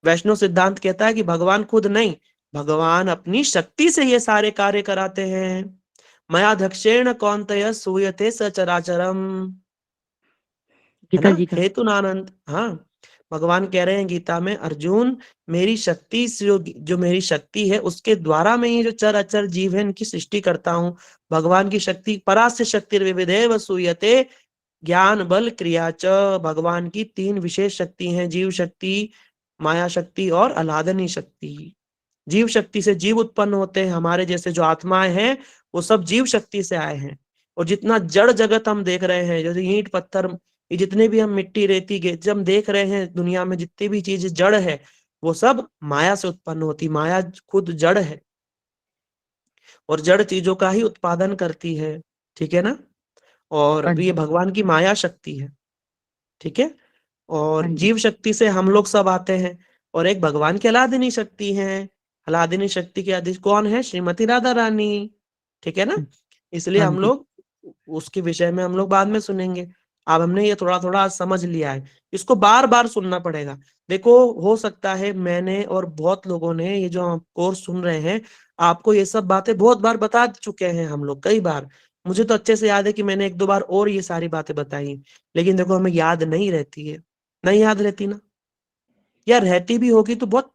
वैष्णव सिद्धांत कहता है कि भगवान खुद नहीं, भगवान अपनी शक्ति से ये सारे कार्य कराते हैं। मया दक्षेण कौन्तेय सूयते सचराचरम, है गीता ना, जी का। हेतु नानंद। हाँ, भगवान कह रहे हैं गीता में, अर्जुन, मेरी शक्ति से जो मेरी शक्ति है उसके द्वारा मैं ये जो चर अचर जीव है इनकी सृष्टि करता हूँ। भगवान की शक्ति परास्य शक्ति विविधेव सूयते, ज्ञान बल क्रिया च। भगवान की तीन विशेष शक्ति हैं, जीव शक्ति, माया शक्ति और अलादनी शक्ति। जीव शक्ति से जीव उत्पन्न होते हैं, हमारे जैसे जो आत्माएं हैं वो सब जीव शक्ति से आए हैं। और जितना जड़ जगत हम देख रहे हैं, जैसे ईंट पत्थर, ये जितने भी हम मिट्टी रेती जब हम देख रहे हैं दुनिया में, जितनी भी चीज जड़ है वो सब माया से उत्पन्न होती। माया खुद जड़ है और जड़ चीजों का ही उत्पादन करती है। ठीक है ना? हाँ और ये जी। भगवान की माया शक्ति है। ठीक है? और हाँ जी। जीव शक्ति से हम लोग सब आते हैं। और एक भगवान की अलादिनी शक्ति है। अलादिनी शक्ति की आदि कौन है? श्रीमती राधा रानी। ठीक है ना? इसलिए हाँ हम जी। लोग उसके विषय में हम लोग बाद में सुनेंगे। अब हमने ये थोड़ा थोड़ा आज समझ लिया है, इसको बार बार सुनना पड़ेगा। देखो, हो सकता है मैंने और बहुत लोगों ने ये जो कोर्स सुन रहे हैं, आपको ये सब बातें बहुत बार बता चुके हैं हम लोग, कई बार। मुझे तो अच्छे से याद है कि मैंने एक दो बार और ये सारी बातें बताई, लेकिन देखो हमें याद नहीं रहती है। नहीं याद रहती ना, या रहती भी होगी तो बहुत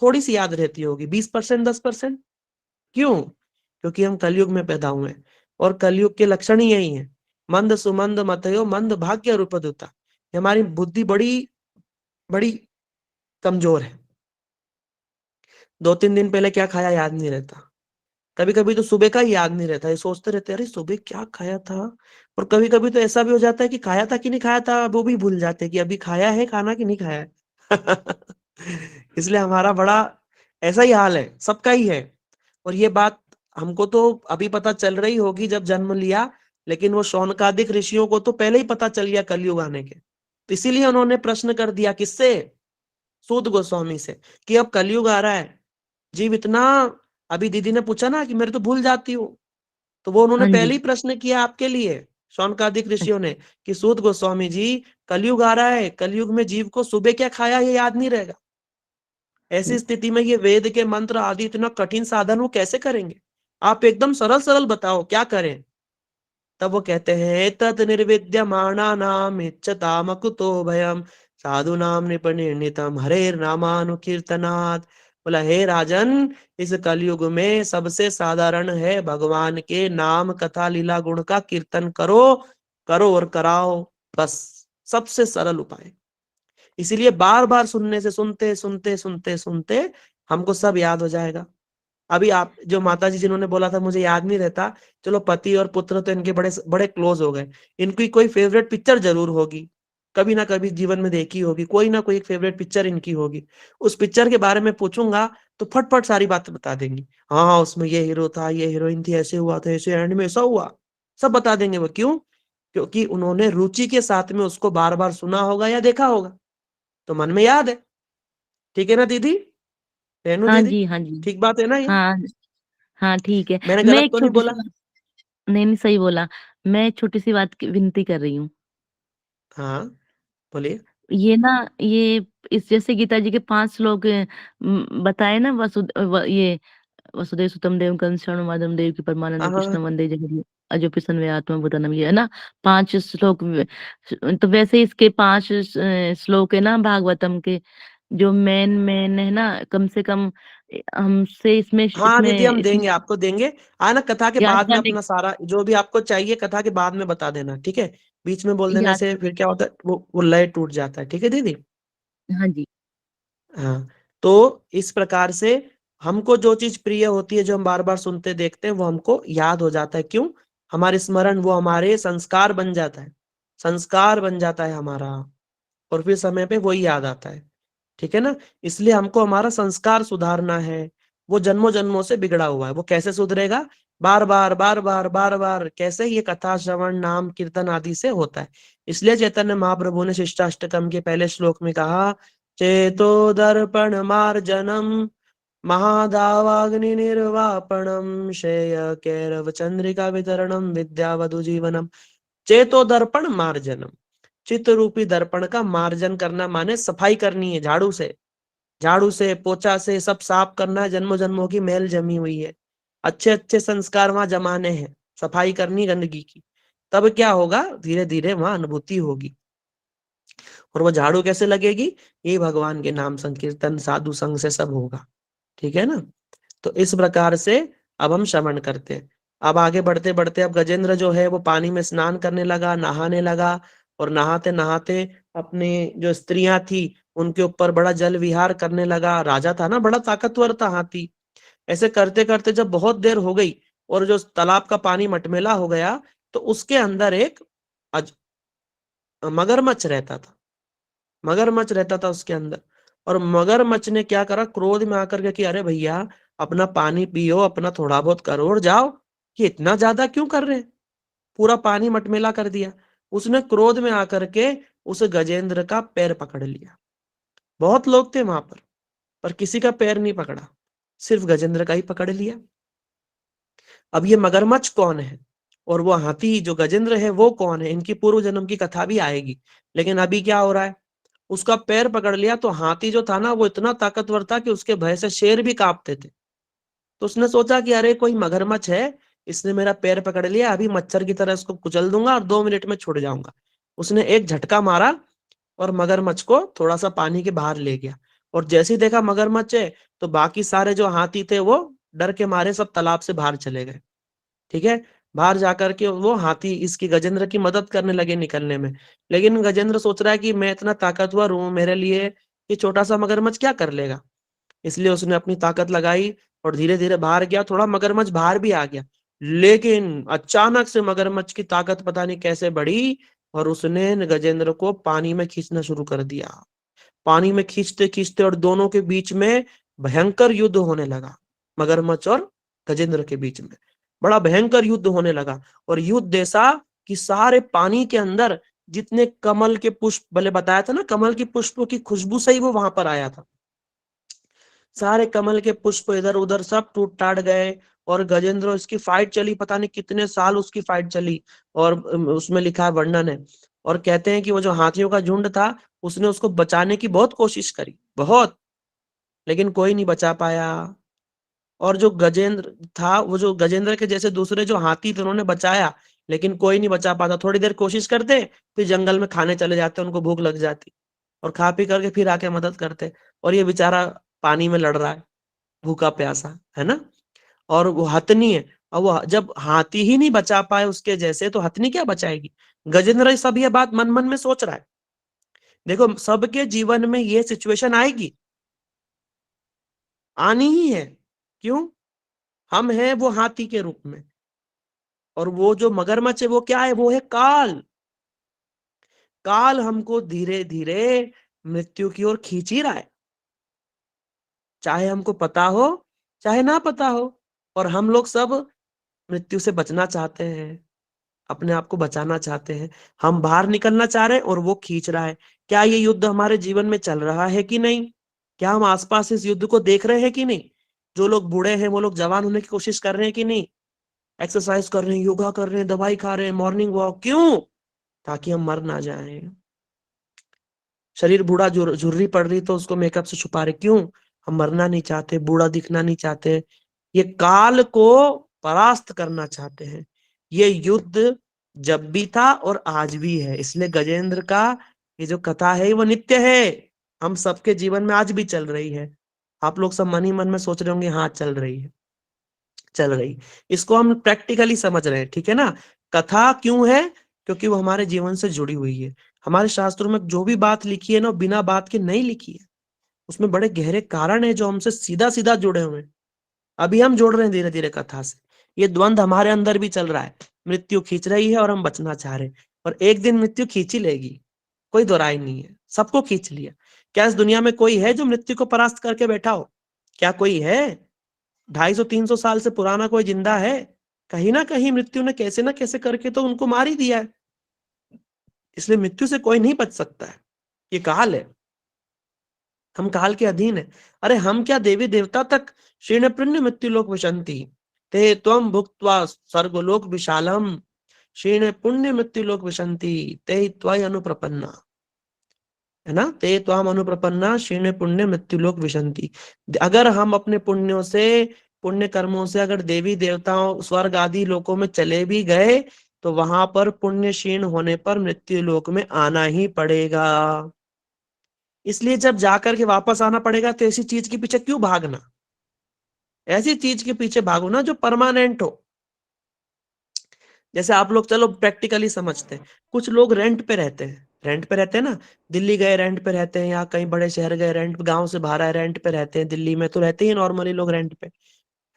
थोड़ी सी याद रहती होगी, 20%, 10%। क्यों? क्योंकि हम कलयुग में पैदा हुए हैं, और कलयुग के लक्षण ही यही है, मंद सुमंद मतयो मंद भाग्य रूपदुता। हमारी बुद्धि बड़ी बड़ी कमजोर है। 2-3 दिन पहले क्या खाया याद नहीं रहता, कभी कभी तो सुबह का ही याद नहीं रहता, ये सोचते रहते अरे सुबह क्या खाया था। और कभी कभी तो ऐसा भी हो जाता है कि खाया था कि नहीं खाया था वो भी भूल जाते हैं कि अभी खाया है खाना कि नहीं खाया है। इसलिए हमारा बड़ा ऐसा ही हाल है, सबका ही है। और ये बात हमको तो अभी पता चल रही होगी जब जन्म लिया, लेकिन वो शौनकादिक ऋषियों को तो पहले ही पता चल गया कलयुग आने के। तो इसीलिए उन्होंने प्रश्न कर दिया, किससे? सूत गोस्वामी से, कि अब कलयुग आ रहा है, जीव इतना, अभी दीदी ने पूछा ना कि मेरे तो भूल जाती हूँ, तो वो उन्होंने हाँ पहले जी। ही प्रश्न किया आपके लिए, शौनकादिक ऋषियों ने, कि सूत गोस्वामी जी, कलयुग आ रहा है, कलयुग में जीव को सुबह क्या खाया ये याद नहीं रहेगा। ऐसी स्थिति में ये वेद के मंत्र आदि इतना कठिन साधन वो कैसे करेंगे? आप एकदम सरल सरल बताओ क्या करें। तब वो कहते हैं, तत् निर्विद्यमाना नाम इच्छताम कुतो भयम साधु नाम निपनिर्णितम हरेर नामानुकीर्तनात्। बोला, हे राजन, इस कलयुग में सबसे साधारण है भगवान के नाम कथा लीला गुण का कीर्तन करो, करो और कराओ, बस सबसे सरल उपाय। इसीलिए बार बार सुनने से, सुनते सुनते सुनते सुनते हमको सब याद हो जाएगा। अभी आप जो माता जी जिन्होंने बोला था मुझे याद नहीं रहता, चलो पति और पुत्र तो इनके बड़े बड़े क्लोज हो गए, इनकी कोई फेवरेट पिक्चर जरूर होगी, कभी ना कभी जीवन में देखी होगी, कोई ना कोई एक फेवरेट पिक्चर इनकी होगी। उस पिक्चर के बारे में पूछूंगा तो फटफट सारी बातें बता देंगी। हाँ हाँ, उसमें ये हीरो था, ये हीरोइन थी, ऐसे हुआ था, ऐसे एंड में ऐसा हुआ, सब बता देंगे वो। क्यों? क्योंकि उन्होंने रुचि के साथ में उसको बार बार सुना होगा या देखा होगा, तो मन में याद है। ठीक है ना दीदी, रेनू हाँ दीदी? जी। हाँ जी। ठीक बात है ना ये? हाँ। हाँ ठीक है। मैंने मैं गलत एक तो नहीं छोटी सी बोला? बात, नहीं नहीं सही बोला। मैं एक छोटी सी बात की विनती कर रही हूँ। हाँ, बोलिए। ये ना, ये इस जैसे गीता जी के 5 श्लोक बताए ना, ये वसुदेव सुतम देव कंसर्ण माधम देव की हाँ परमानंद कृष्ण हाँ वंदे जगत अजोपि वे आत्मा भूतनम, ये है ना 5 श्लोक। तो वैसे ही इसके 5 श्लोक है ना भागवतम के, जो मेन मेन है ना, कम से कम हमसे इसमें हाँ दीदी, हम इसमें देंगे, आपको देंगे। आना कथा के याद बाद में करने अपना सारा जो भी आपको चाहिए कथा के बाद में बता देना, ठीक है? बीच में बोल देने याद से फिर क्या होता है, वो लय टूट जाता है। ठीक है दीदी? हाँ जी। हाँ, तो इस प्रकार से हमको जो चीज प्रिय होती है, जो हम बार बार सुनते देखते हैं, वो हमको याद हो जाता है। क्यों? हमारे स्मरण, वो हमारे संस्कार बन जाता है, संस्कार बन जाता है हमारा, और फिर समय पे वही याद आता है। ठीक है ना? इसलिए हमको हमारा संस्कार सुधारना है, वो जन्मों जन्मों से बिगड़ा हुआ है, वो कैसे सुधरेगा? बार बार बार बार बार बार, कैसे? ये कथा श्रवण नाम कीर्तन आदि से होता है। इसलिए चैतन्य महाप्रभु ने शिष्टाष्टकम के पहले श्लोक में कहा, चेतो दर्पण मार्जनम महादावाग्नि निर्वापणम श्रेय कैरव चंद्रिका वितरणम विद्यावधु जीवनम। चेतो दर्पण मार्जनम, चित्त रूपी दर्पण का मार्जन करना माने सफाई करनी है, झाड़ू से, झाड़ू से पोछा से सब साफ करना है, जन्मों जन्मों की मैल जमी हुई है, अच्छे अच्छे संस्कार वहां जमाने हैं, सफाई करनी गंदगी की। तब क्या होगा? धीरे धीरे वहां अनुभूति होगी। और वो झाड़ू कैसे लगेगी? ये भगवान के नाम संकीर्तन साधु संग से सब होगा। ठीक है ना? तो इस प्रकार से अब हम श्रवण करते हैं। अब आगे बढ़ते बढ़ते अब गजेंद्र जो है वो पानी में स्नान करने लगा, नहाने लगा, और नहाते नहाते अपने जो स्त्रियां थी उनके ऊपर बड़ा जल विहार करने लगा। राजा था ना, बड़ा ताकतवर था हाथी। ऐसे करते करते जब बहुत देर हो गई और जो तालाब का पानी मटमेला हो गया, तो उसके अंदर एक मगरमच्छ रहता था, मगरमच्छ रहता था उसके अंदर। और मगरमच्छ ने क्या करा, क्रोध में आकर के कि अरे भैया, अपना पानी पियो, अपना थोड़ा बहुत करो और जाओ, ये इतना ज्यादा क्यों कर रहे हैं? पूरा पानी मटमेला कर दिया। उसने क्रोध में आकर के उस गजेंद्र का पैर पकड़ लिया। बहुत लोग थे वहां पर किसी का पैर नहीं पकड़ा, सिर्फ गजेंद्र का ही पकड़ लिया। अब ये मगरमच्छ कौन है और वो हाथी जो गजेंद्र है वो कौन है, इनकी पूर्व जन्म की कथा भी आएगी। लेकिन अभी क्या हो रहा है, उसका पैर पकड़ लिया तो हाथी जो था ना वो इतना ताकतवर था कि उसके भय से शेर भी कांपते थे। तो उसने सोचा कि अरे कोई मगरमच्छ है, इसने मेरा पैर पकड़ लिया, अभी मच्छर की तरह इसको कुचल दूंगा और 2 मिनट में छुड़ जाऊंगा। उसने एक झटका मारा और मगरमच्छ को थोड़ा सा पानी के बाहर ले गया। और जैसे ही देखा मगरमच्छ है तो बाकी सारे जो हाथी थे वो डर के मारे सब तालाब से बाहर चले गए। ठीक है, बाहर जाकर के वो हाथी इसकी गजेंद्र की मदद करने लगे निकलने में। लेकिन गजेंद्र सोच रहा है कि मैं इतना ताकतवर हूं, मेरे लिए ये छोटा सा मगरमच्छ क्या कर लेगा। इसलिए उसने अपनी ताकत लगाई और धीरे धीरे बाहर गया, थोड़ा मगरमच्छ बाहर भी आ गया। लेकिन अचानक से मगरमच्छ की ताकत पता नहीं कैसे बढ़ी और उसने गजेंद्र को पानी में खींचना शुरू कर दिया। पानी में खींचते खींचते और दोनों के बीच में भयंकर युद्ध होने लगा, मगरमच्छ और गजेंद्र के बीच में बड़ा भयंकर युद्ध होने लगा। और युद्ध ऐसा कि सारे पानी के अंदर जितने कमल के पुष्प, भले बताया था ना कमल की पुष्पों की खुशबू से ही वो वहां पर आया था, सारे कमल के पुष्प इधर उधर सब टूट टाट गए। और गजेंद्र, इसकी फाइट चली, पता नहीं कितने साल उसकी फाइट चली। और उसमें लिखा है, वर्णन है, और कहते हैं कि वो जो हाथियों का झुंड था उसने उसको बचाने की बहुत कोशिश करी, बहुत, लेकिन कोई नहीं बचा पाया। और जो गजेंद्र था, वो जो गजेंद्र के जैसे दूसरे जो हाथी थे उन्होंने बचाया, लेकिन कोई नहीं बचा पाता। थोड़ी देर कोशिश करते, फिर जंगल में खाने चले जाते, उनको भूख लग जाती और खा पी करके फिर आके मदद करते। और ये बेचारा पानी में लड़ रहा है, भूखा प्यासा, है ना। और वो हथनी है, और वो जब हाथी ही नहीं बचा पाए उसके जैसे, तो हथनी क्या बचाएगी। गजेंद्र सब ये बात मन मन में सोच रहा है। देखो, सबके जीवन में ये सिचुएशन आएगी, आनी ही है। क्यों, हम हैं वो हाथी के रूप में, और वो जो मगरमच्छ है वो क्या है, वो है काल। काल हमको धीरे धीरे मृत्यु की ओर खींच ही रहा है, चाहे हमको पता हो चाहे ना पता हो। और हम लोग सब मृत्यु से बचना चाहते हैं, अपने आप को बचाना चाहते हैं, हम बाहर निकलना चाह रहे हैं और वो खींच रहा है। क्या ये युद्ध हमारे जीवन में चल रहा है कि नहीं, क्या हम आसपास इस युद्ध को देख रहे हैं कि नहीं। जो लोग बूढ़े हैं वो लोग जवान होने की कोशिश कर रहे हैं कि नहीं, एक्सरसाइज कर रहे हैं, योगा कर रहे हैं, दवाई खा रहे हैं, मॉर्निंग वॉक, क्यों, ताकि हम मर ना जाएं। शरीर बूढ़ा, झुर्री पड़ रही तो उसको मेकअप से छुपा रहे, क्यों, हम मरना नहीं चाहते, बूढ़ा दिखना नहीं चाहते, ये काल को परास्त करना चाहते हैं। ये युद्ध जब भी था और आज भी है, इसलिए गजेंद्र का ये जो कथा है वो नित्य है, हम सबके जीवन में आज भी चल रही है। आप लोग सब मन ही मन में सोच रहे होंगे, हाँ चल रही है, चल रही। इसको हम प्रैक्टिकली समझ रहे हैं, ठीक है ना। कथा क्यों है, क्योंकि वो हमारे जीवन से जुड़ी हुई है। हमारे शास्त्रों में जो भी बात लिखी है ना, बिना बात के नहीं लिखी है, उसमें बड़े गहरे कारण है जो हमसे सीधा सीधा जुड़े हुए हैं। अभी हम जोड़ रहे हैं धीरे धीरे कथा से। ये द्वंद हमारे अंदर भी चल रहा है, मृत्यु खींच रही है और हम बचना चाह रहे हैं, और एक दिन मृत्यु खींच ही लेगी, कोई दो राय नहीं है, सबको खींच लिया। क्या इस दुनिया में कोई है जो मृत्यु को परास्त करके बैठा हो, क्या कोई है, 250-300 साल से पुराना कोई जिंदा है। कहीं ना कहीं मृत्यु ने कैसे ना कैसे करके तो उनको मार ही दिया है, इसलिए मृत्यु से कोई नहीं बच सकता है। ये काल है, हम काल के अधीन है। अरे हम क्या, देवी देवता तक क्षीण पुण्य मृत्यु लोक विशंति ते त्वम भुक्त्वा स्वर्गलोक विशालम क्षीण पुण्य मृत्यु लोक विशंति ते त्वयि अनुप्रपन्ना, है ना, ते त्वाम अनुप्रपन्ना क्षीण पुण्य मृत्यु लोक विशंति। अगर हम अपने पुण्यों से, पुण्य कर्मों से अगर देवी देवताओं स्वर्ग आदि लोकों में चले भी गए, तो वहां पर पुण्य क्षीण होने पर मृत्यु लोक में आना ही पड़ेगा। इसलिए जब जाकर के वापस आना पड़ेगा तो ऐसी चीज के पीछे क्यों भागना, ऐसी चीज के पीछे भागो ना जो परमानेंट हो। जैसे आप लोग, चलो प्रैक्टिकली समझते हैं, कुछ लोग रेंट पे रहते हैं, रेंट पे रहते हैं ना, दिल्ली गए रेंट पे रहते हैं, या कहीं बड़े शहर गए रेंट, गांव से बाहर आए रेंट पे रहते हैं, दिल्ली में तो रहते ही नॉर्मली लोग रेंट पे,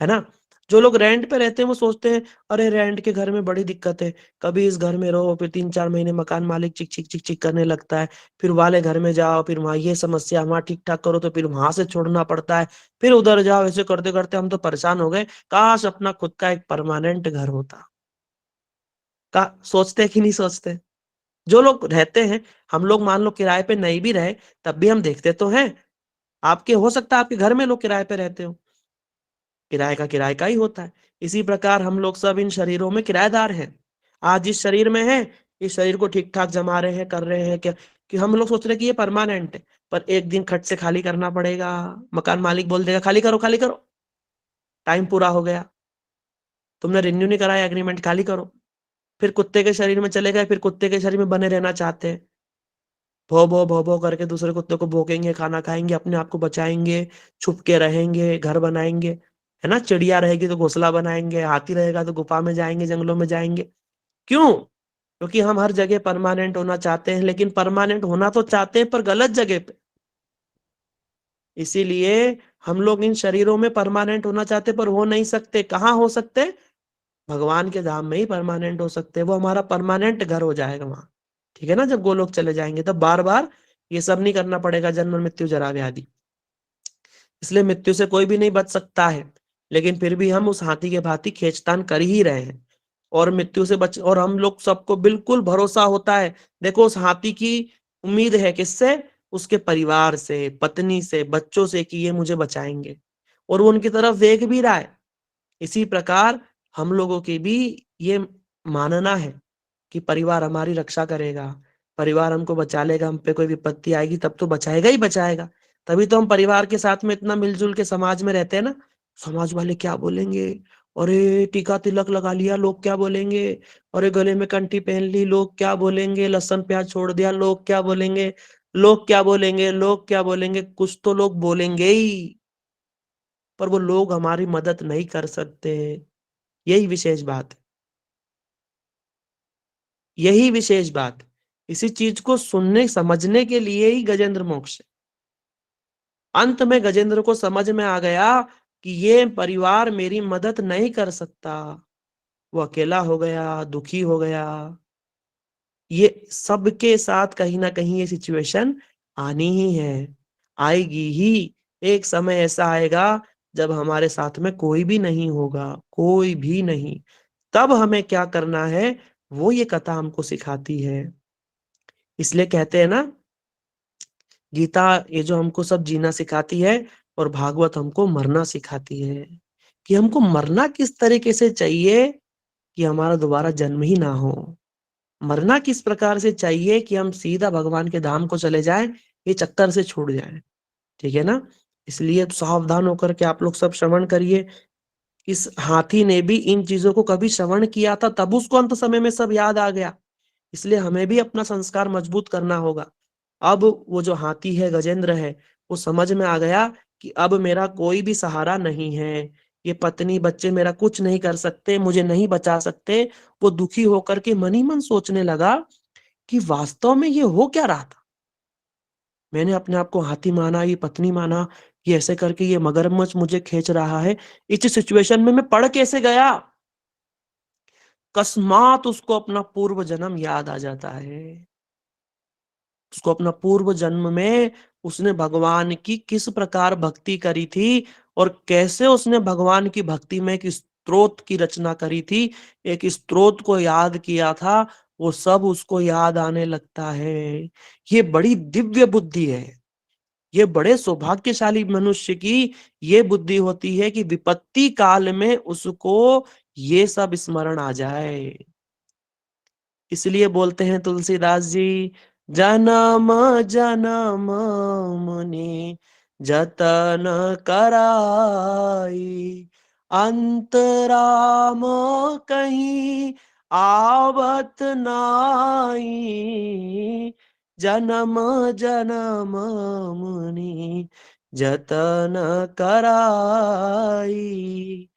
है ना। जो लोग रेंट पे रहते हैं वो सोचते हैं, अरे रेंट के घर में बड़ी दिक्कत है, कभी इस घर में रहो, फिर 3-4 महीने मकान मालिक चिक चिक चिक चिक करने लगता है, फिर वाले घर में जाओ, फिर वहां ये समस्या, वहां ठीक ठाक करो तो फिर वहां से छोड़ना पड़ता है, फिर उधर जाओ, ऐसे करते करते हम तो परेशान हो गए, काश अपना खुद का एक परमानेंट घर होता। का सोचते हैं कि नहीं सोचते। जो लोग रहते हैं, हम लोग मान लो किराए पे नहीं भी रहे तब भी हम देखते तो हैं, आपके हो सकता है आपके घर में लोग किराए पे रहते हो, किराए का ही होता है। इसी प्रकार हम लोग सब इन शरीरों में किराएदार हैं, आज इस शरीर में है, इस शरीर को ठीक ठाक जमा रहे हैं, कर रहे हैं क्या, कि हम लोग सोच रहे हैं कि ये परमानेंट है, पर एक दिन खट से खाली करना पड़ेगा। मकान मालिक बोल देगा खाली करो खाली करो, टाइम पूरा हो गया, तुमने रिन्यू नहीं कराया एग्रीमेंट, खाली करो। फिर कुत्ते के शरीर में चले गए, फिर कुत्ते के शरीर में बने रहना चाहते हैं, भो भो करके दूसरे कुत्ते को भोंकेंगे, खाना खाएंगे, अपने आप को बचाएंगे, छुप के रहेंगे, घर बनाएंगे, है ना। चिड़िया रहेगी तो घोंसला बनाएंगे, हाथी रहेगा तो गुफा में जाएंगे, जंगलों में जाएंगे। क्यों? क्योंकि हम हर जगह परमानेंट होना चाहते हैं, लेकिन परमानेंट होना तो चाहते हैं पर गलत जगह पे। इसीलिए हम लोग इन शरीरों में परमानेंट होना चाहते पर हो नहीं सकते। कहाँ हो सकते? भगवान के धाम में ही परमानेंट हो सकते हैं। वो हमारा परमानेंट घर हो जाएगा वहां, ठीक है ना। जब गोलोक चले जाएंगे तब बार बार ये सब नहीं करना पड़ेगा, जन्म मृत्यु जरा व्याधि। इसलिए मृत्यु से कोई भी नहीं बच सकता है, लेकिन फिर भी हम उस हाथी के भांति खींचतान कर ही रहे हैं। और मृत्यु से बच, और हम लोग सबको बिल्कुल भरोसा होता है। देखो उस हाथी की उम्मीद है किससे? उसके परिवार से, पत्नी से, बच्चों से, कि ये मुझे बचाएंगे, और वो उनकी तरफ देख भी रहा है। इसी प्रकार हम लोगों की भी ये मानना है कि परिवार हमारी रक्षा करेगा, परिवार हमको बचा लेगा, हम पे कोई विपत्ति आएगी तब तो बचाएगा ही बचाएगा। तभी तो हम परिवार के साथ में इतना मिलजुल के समाज में रहते हैं ना। समाज वाले क्या बोलेंगे, अरे टीका तिलक लगा लिया, लोग क्या बोलेंगे, अरे गले में कंठी पहन ली, लोग क्या बोलेंगे, लहसुन प्याज छोड़ दिया, लोग क्या बोलेंगे, लोग क्या बोलेंगे, लोग क्या बोलेंगे। कुछ तो लोग बोलेंगे ही, पर वो लोग हमारी मदद नहीं कर सकते। यही विशेष बात है, यही विशेष बात। इसी चीज को सुनने समझने के लिए ही गजेंद्र मोक्ष है। अंत में गजेंद्र को समझ में आ गया कि ये परिवार मेरी मदद नहीं कर सकता। वो अकेला हो गया, दुखी हो गया। ये सबके साथ कहीं ना कहीं ये सिचुएशन आनी ही है, आएगी ही। एक समय ऐसा आएगा जब हमारे साथ में कोई भी नहीं होगा, कोई भी नहीं। तब हमें क्या करना है, वो ये कथा हमको सिखाती है। इसलिए कहते हैं ना, गीता ये जो हमको सब जीना सिखाती है, और भागवत हमको मरना सिखाती है। कि हमको मरना किस तरीके से चाहिए कि हमारा दोबारा जन्म ही ना हो। मरना किस प्रकार से चाहिए कि हम सीधा भगवान के धाम को चले जाएं, ये चक्कर से छूट जाएं, ठीक है ना। इसलिए सावधान होकर के आप लोग सब श्रवण करिए। इस हाथी ने भी इन चीजों को कभी श्रवण किया था, तब उसको अंत समय में सब याद आ गया। इसलिए हमें भी अपना संस्कार मजबूत करना होगा। अब वो जो हाथी है, गजेंद्र है, वो समझ में आ गया कि अब मेरा कोई भी सहारा नहीं है, ये पत्नी बच्चे मेरा कुछ नहीं कर सकते, मुझे नहीं बचा सकते। वो दुखी होकर के मन ही मन सोचने लगा कि वास्तव में ये हो क्या रहा था। मैंने अपने आप को हाथी माना, ये पत्नी माना, ये ऐसे करके ये मगरमच्छ मुझे खींच रहा है, इस सिचुएशन में मैं पड़ कैसे गया। अकस्मात उसको अपना पूर्व जन्म याद आ जाता है। उसको अपना पूर्व जन्म में उसने भगवान की किस प्रकार भक्ति करी थी, और कैसे उसने भगवान की भक्ति में एक स्तोत्र की रचना करी थी, एक स्तोत्र को याद किया था, वो सब उसको याद आने लगता है। ये बड़ी दिव्य बुद्धि है। ये बड़े सौभाग्यशाली मनुष्य की ये बुद्धि होती है कि विपत्ति काल में उसको ये सब स्मरण आ जाए। इसलिए बोलते हैं तुलसीदास जी, जन्म जन्म मुनि जतन कराई, अंतराम कहीं आवत नाई, जन्म जन्म मुनि जतन कराई।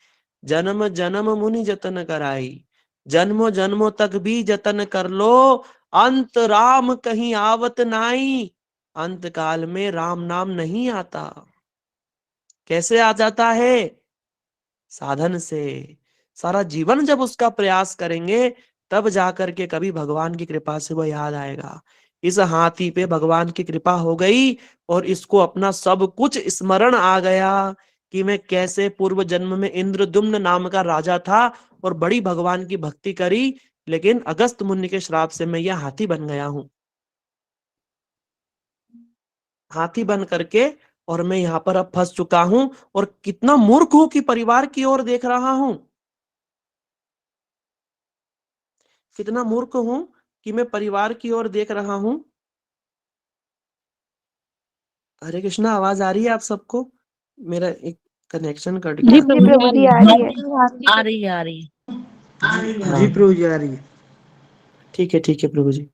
जन्म जन्म मुनि जतन कराई, जन्मों जन्मों तक भी जतन कर लो, अंत राम कहीं आवत नाई। अंत काल में राम नाम नहीं आता। कैसे आ जाता है? साधन से। सारा जीवन जब उसका प्रयास करेंगे, तब जाकर के कभी भगवान की कृपा से वो याद आएगा। इस हाथी पे भगवान की कृपा हो गई, और इसको अपना सब कुछ स्मरण आ गया कि मैं कैसे पूर्व जन्म में इंद्रद्युम्न नाम का राजा था और बड़ी भगवान की भक्ति करी, लेकिन अगस्त मुनि के श्राप से मैं यह हाथी बन गया हूं। हाथी बन करके और मैं यहाँ पर अब फंस चुका हूं, और कितना मूर्ख हूं कि परिवार की ओर देख रहा हूं। कितना मूर्ख हूं कि मैं परिवार की ओर देख रहा हूं। हरे कृष्णा, आवाज आ रही है आप सबको? मेरा एक कनेक्शन कट जी गया। जी प्रभु जी आ रही है। आ रही है, आ रही है। जी प्रभु जी, आ रही है। ठीक है प्रभु जी।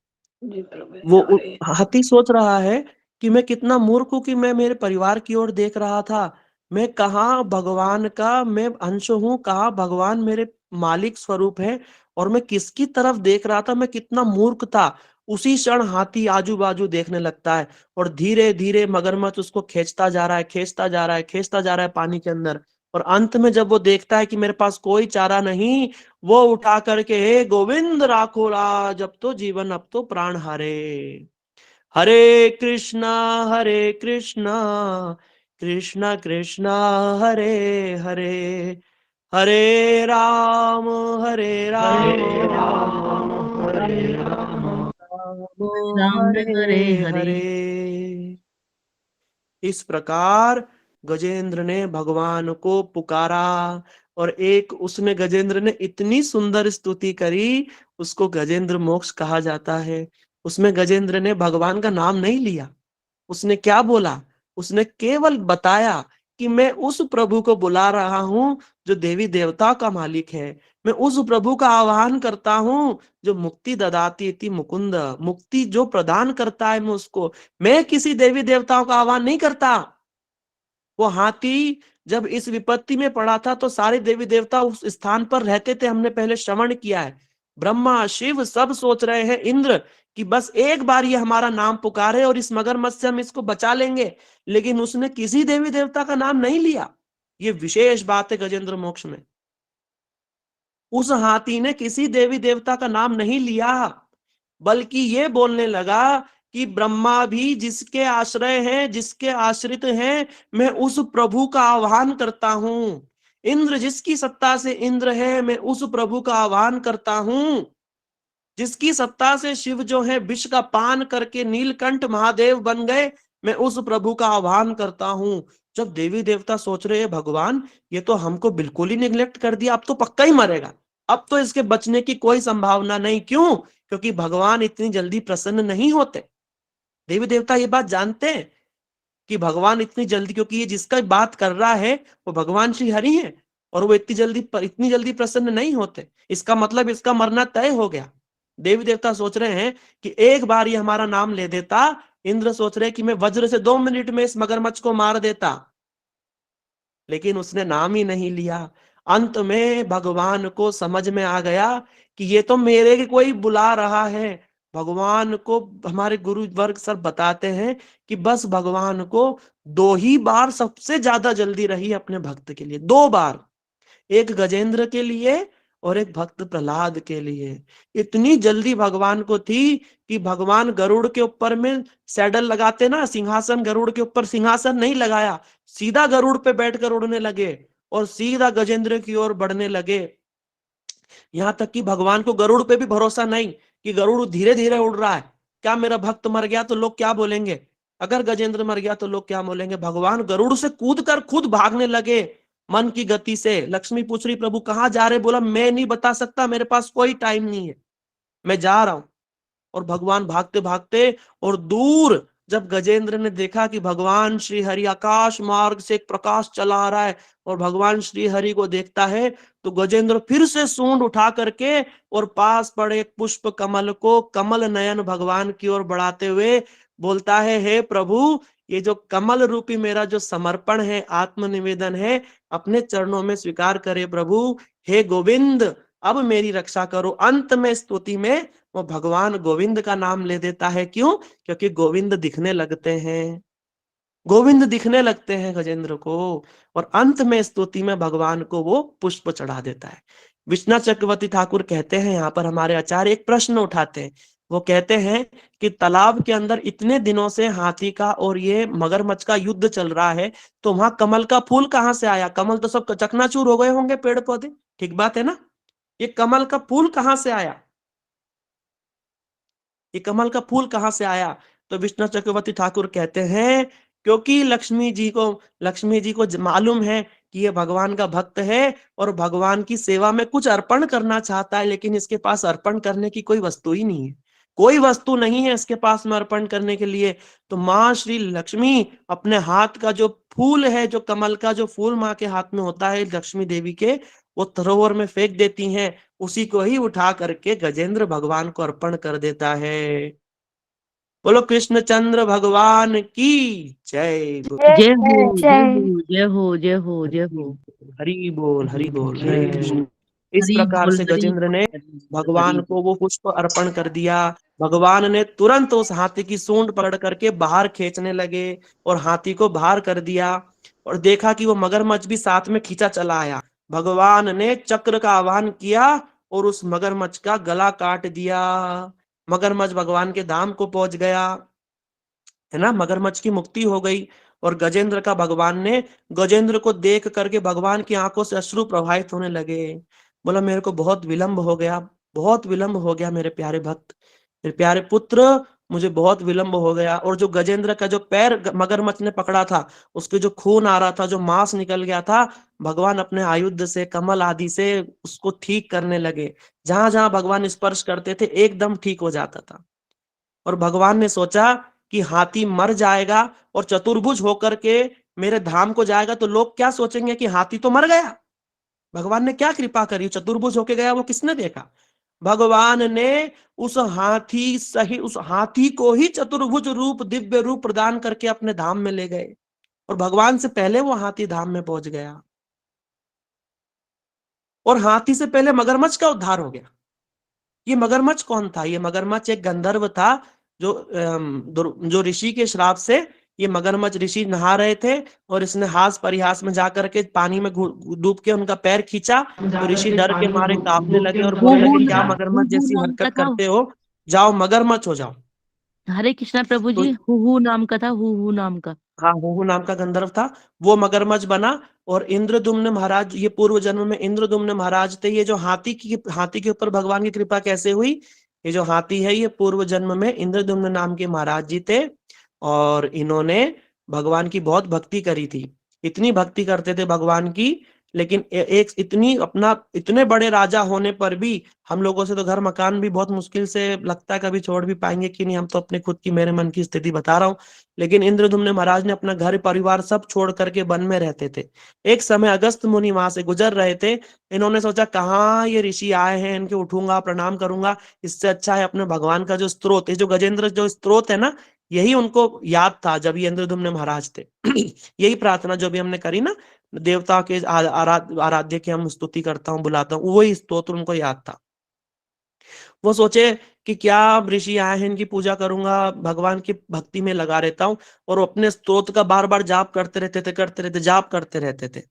वो हाथी सोच रहा है कि मैं कितना मूर्ख हूं कि मैं मेरे परिवार की ओर देख रहा था। मैं कहाँ भगवान का मैं अंश हूँ, कहाँ भगवान मेरे मालिक स्वरूप है, और मैं किसकी तरफ देख रहा था। मैं कितना मूर्ख था। उसी क्षण हाथी आजू बाजू देखने लगता है, और धीरे धीरे मगरमच्छ उसको खींचता जा रहा है, खींचता जा रहा है, खींचता जा रहा है पानी के अंदर। और अंत में जब वो देखता है कि मेरे पास कोई चारा नहीं, वो उठा करके, हे गोविंद राखो लाज, अब तो जीवन, अब तो प्राण हारे। हरे कृष्णा कृष्णा कृष्णा हरे हरे, हरे राम राम राम हरे हरे हरे। हरे। इस प्रकार गजेंद्र ने भगवान को पुकारा, और एक उसने गजेंद्र ने इतनी सुंदर स्तुति करी, उसको गजेंद्र मोक्ष कहा जाता है। उसमें गजेंद्र ने भगवान का नाम नहीं लिया। उसने क्या बोला? उसने केवल बताया कि मैं उस प्रभु को बुला रहा हूं जो देवी देवता का मालिक है। मैं उस प्रभु का आह्वान करता हूं जो मुक्ति ददाती इति मुकुंद, मुक्ति जो प्रदान करता है, मैं उसको, मैं किसी देवी देवताओं का आह्वान नहीं करता। वो हाथी जब इस विपत्ति में पड़ा था तो सारे देवी देवता उस स्थान पर रहते थे, हमने पहले श्रवण किया है। ब्रह्मा शिव सब सोच रहे हैं, इंद्र, कि बस एक बार ये हमारा नाम पुकारे और इस मगरमच्छ से हम इसको बचा लेंगे। लेकिन उसने किसी देवी देवता का नाम नहीं लिया। ये विशेष बात है गजेंद्र मोक्ष में। उस हाथी ने किसी देवी देवता का नाम नहीं लिया, बल्कि ये बोलने लगा कि ब्रह्मा भी जिसके आश्रय हैं, जिसके आश्रित हैं, मैं उस प्रभु का आह्वान करता हूं। इंद्र जिसकी सत्ता से इंद्र है, मैं उस प्रभु का आह्वान करता हूं। जिसकी सत्ता से शिव जो है विष का पान करके नीलकंठ महादेव बन गए, मैं उस प्रभु का आह्वान करता हूं। जब देवी देवता सोच रहे हैं, भगवान ये तो हमको बिल्कुल ही निग्लेक्ट कर दिया, अब तो पक्का ही मरेगा, अब तो इसके बचने की कोई संभावना नहीं। क्यों? क्योंकि भगवान इतनी जल्दी प्रसन्न नहीं होते। देवी देवता ये बात जानते हैं कि भगवान इतनी जल्दी, क्योंकि ये जिसका बात कर रहा है वो भगवान श्री हरि है, और वो इतनी जल्दी प्रसन्न नहीं होते। इसका मतलब इसका मरना तय हो गया। देवी देवता सोच रहे हैं कि एक बार ये हमारा नाम ले देता। इंद्र सोच रहे कि मैं वज्र से 2 मिनट में इस मगरमच्छ को मार देता, लेकिन उसने नाम ही नहीं लिया। अंत में भगवान को समझ में आ गया कि ये तो मेरे के कोई बुला रहा है। भगवान को हमारे गुरु वर्ग सर बताते हैं कि बस भगवान को 2 ही बार सबसे ज्यादा जल्दी रही अपने भक्त के लिए, 2 बार, एक गजेंद्र के लिए और एक भक्त प्रहलाद के लिए। इतनी जल्दी भगवान को थी कि भगवान गरुड़ के ऊपर में सैडल लगाते ना, सिंहासन, गरुड़ के ऊपर सिंहासन नहीं लगाया, सीधा गरुड़ पे बैठकर उड़ने लगे और सीधा गजेंद्र की ओर बढ़ने लगे। यहां तक कि भगवान को गरुड़ पे भी भरोसा नहीं कि गरुड़ धीरे धीरे उड़ रहा है, क्या मेरा भक्त मर गया तो लोग क्या बोलेंगे, अगर गजेंद्र मर गया तो लोग क्या बोलेंगे। भगवान गरुड़ से कूद कर खुद भागने लगे मन की गति से। लक्ष्मी पूछ रही प्रभु कहां जा रहे, बोला मैं नहीं बता सकता, मेरे पास कोई टाइम नहीं है, मैं जा रहा हूं। और भगवान भागते भागते, और दूर जब गजेंद्र ने देखा कि भगवान श्री हरि आकाश मार्ग से एक प्रकाश चला आ रहा है और भगवान श्री हरि को देखता है, तो गजेंद्र फिर से सूंड उठा करके और पास पड़े एक पुष्प कमल को कमल नयन भगवान की ओर बढ़ाते हुए बोलता है, हे प्रभु, ये जो कमल रूपी मेरा जो समर्पण है, आत्मनिवेदन है, अपने चरणों में स्वीकार करे प्रभु। हे गोविंद, अब मेरी रक्षा करो। अंत में स्तुति में वो भगवान गोविंद का नाम ले देता है। क्यों? क्योंकि गोविंद दिखने लगते हैं, गोविंद दिखने लगते हैं गजेंद्र को, और अंत में स्तुति में भगवान को वो पुष्प चढ़ा देता है। विश्वनाथ चक्रवर्ती ठाकुर कहते हैं, यहाँ पर हमारे आचार्य एक प्रश्न उठाते हैं। वो कहते हैं कि तालाब के अंदर इतने दिनों से हाथी का और ये मगरमच्छ का युद्ध चल रहा है, तो वहां कमल का फूल कहाँ से आया? कमल तो सब चकनाचूर हो गए होंगे, पेड़ पौधे, ठीक बात है ना? ये कमल का फूल कहाँ से आया? ये कमल का फूल कहाँ से आया? तो विश्वनाथ चक्रवर्ती ठाकुर कहते हैं, क्योंकि लक्ष्मी जी को मालूम है कि ये भगवान का भक्त है और भगवान की सेवा में कुछ अर्पण करना चाहता है, लेकिन इसके पास अर्पण करने की कोई वस्तु ही नहीं है, कोई वस्तु नहीं है इसके पास में अर्पण करने के लिए। तो माँ श्री लक्ष्मी अपने हाथ का जो फूल है, जो कमल का जो फूल माँ के हाथ में होता है लक्ष्मी देवी के, वो सरोवर में फेंक देती हैं, उसी को ही उठा करके गजेंद्र भगवान को अर्पण कर देता है। बोलो कृष्णचंद्र भगवान की जय। जय हो जय जय। हो जय हो जय हो जय हो। हरि बोल हरि बोल, हरे कृष्ण। इस हरि प्रकार बोल से हरि गजेंद्र बोल ने हरि बोल हरि भगवान को बोल। वो पुष्प अर्पण कर दिया। भगवान ने तुरंत उस हाथी की सूंड पकड़ करके बाहर खींचने लगे और हाथी को बाहर कर दिया, और देखा कि वो मगरमच्छ भी साथ में खींचा चला आया। भगवान ने चक्र का आह्वान किया और उस मगरमच्छ का गला काट दिया। मगरमच्छ भगवान के धाम को पहुंच गया, है ना, मगरमच्छ की मुक्ति हो गई। और गजेंद्र का भगवान ने, गजेंद्र को देख करके भगवान की आंखों से अश्रु प्रवाहित होने लगे। बोला मेरे को बहुत विलंब हो गया, बहुत विलंब हो गया मेरे प्यारे भक्त, मेरे प्यारे पुत्र, मुझे बहुत विलंब हो गया। और जो गजेंद्र का जो पैर मगरमच्छ ने पकड़ा था, उसके जो खून आ रहा था, जो मांस निकल गया था, भगवान अपने आयुध से, कमल आदि से उसको ठीक करने लगे। जहां जहां भगवान स्पर्श करते थे एकदम ठीक हो जाता था। और भगवान ने सोचा कि हाथी मर जाएगा और चतुर्भुज होकर के मेरे धाम को जाएगा तो लोग क्या सोचेंगे कि हाथी तो मर गया। भगवान ने क्या कृपा करी, चतुर्भुज होके गया वो किसने देखा? भगवान ने उस हाथी को ही चतुर्भुज रूप, दिव्य रूप प्रदान करके अपने धाम में ले गए, और भगवान से पहले वो हाथी धाम में पहुंच गया, और हाथी से पहले मगरमच्छ का उद्धार हो गया। ये मगरमच्छ कौन था? ये मगरमच्छ एक गंधर्व था, जो ऋषि के श्राप से ये मगरमच्छ, ऋषि नहा रहे थे और इसने हास परिहास में जाकर के पानी में डूब के उनका पैर खींचा, तो ऋषि डर के मारे कांपने लगे और बोलने लगे क्या मगरमच्छ जैसी नाम का हरकत था। करते हो, जाओ मगरमच्छ हो जाओ। हरे कृष्णा प्रभु तो जी, हु नाम का था, हु नाम का। हाँ, हुहु नाम का गंधर्व था, वो मगरमच्छ बना। और इंद्रदुम्न महाराज, ये पूर्व जन्म में इंद्रदुम्न महाराज थे। ये जो हाथी के ऊपर भगवान की कृपा कैसे हुई? ये जो हाथी है ये पूर्व जन्म में इंद्रदुम्न नाम के महाराज जी थे, और इन्होंने भगवान की बहुत भक्ति करी थी। इतनी भक्ति करते थे भगवान की, लेकिन एक इतने बड़े राजा होने पर भी हम लोगों से तो घर मकान भी बहुत मुश्किल से लगता है कभी छोड़ भी पाएंगे कि नहीं। हम तो अपने खुद की, मेरे मन की स्थिति बता रहा हूँ। लेकिन इंद्रदुम्न महाराज ने अपना घर परिवार सब छोड़ करके वन में रहते थे। एक समय अगस्त मुनि वहां से गुजर रहे थे। इन्होंने सोचा कहाँ ये ऋषि आए हैं, इनके उठूंगा, प्रणाम करूंगा, इससे अच्छा है अपने भगवान का जो स्त्रोत है, जो गजेंद्र जो स्त्रोत है ना, यही उनको याद था जब ये इंद्रदुम्न महाराज थे। यही प्रार्थना जो भी हमने करी ना, देवता के आराध्य की हम स्तुति करता हूँ, बुलाता हूँ, वही स्तोत्र उनको याद था। वो सोचे कि क्या ऋषि आए हैं, इनकी पूजा करूंगा, भगवान की भक्ति में लगा रहता हूँ। और वो अपने स्तोत्र का बार बार जाप करते रहते, जाप करते रहते थे।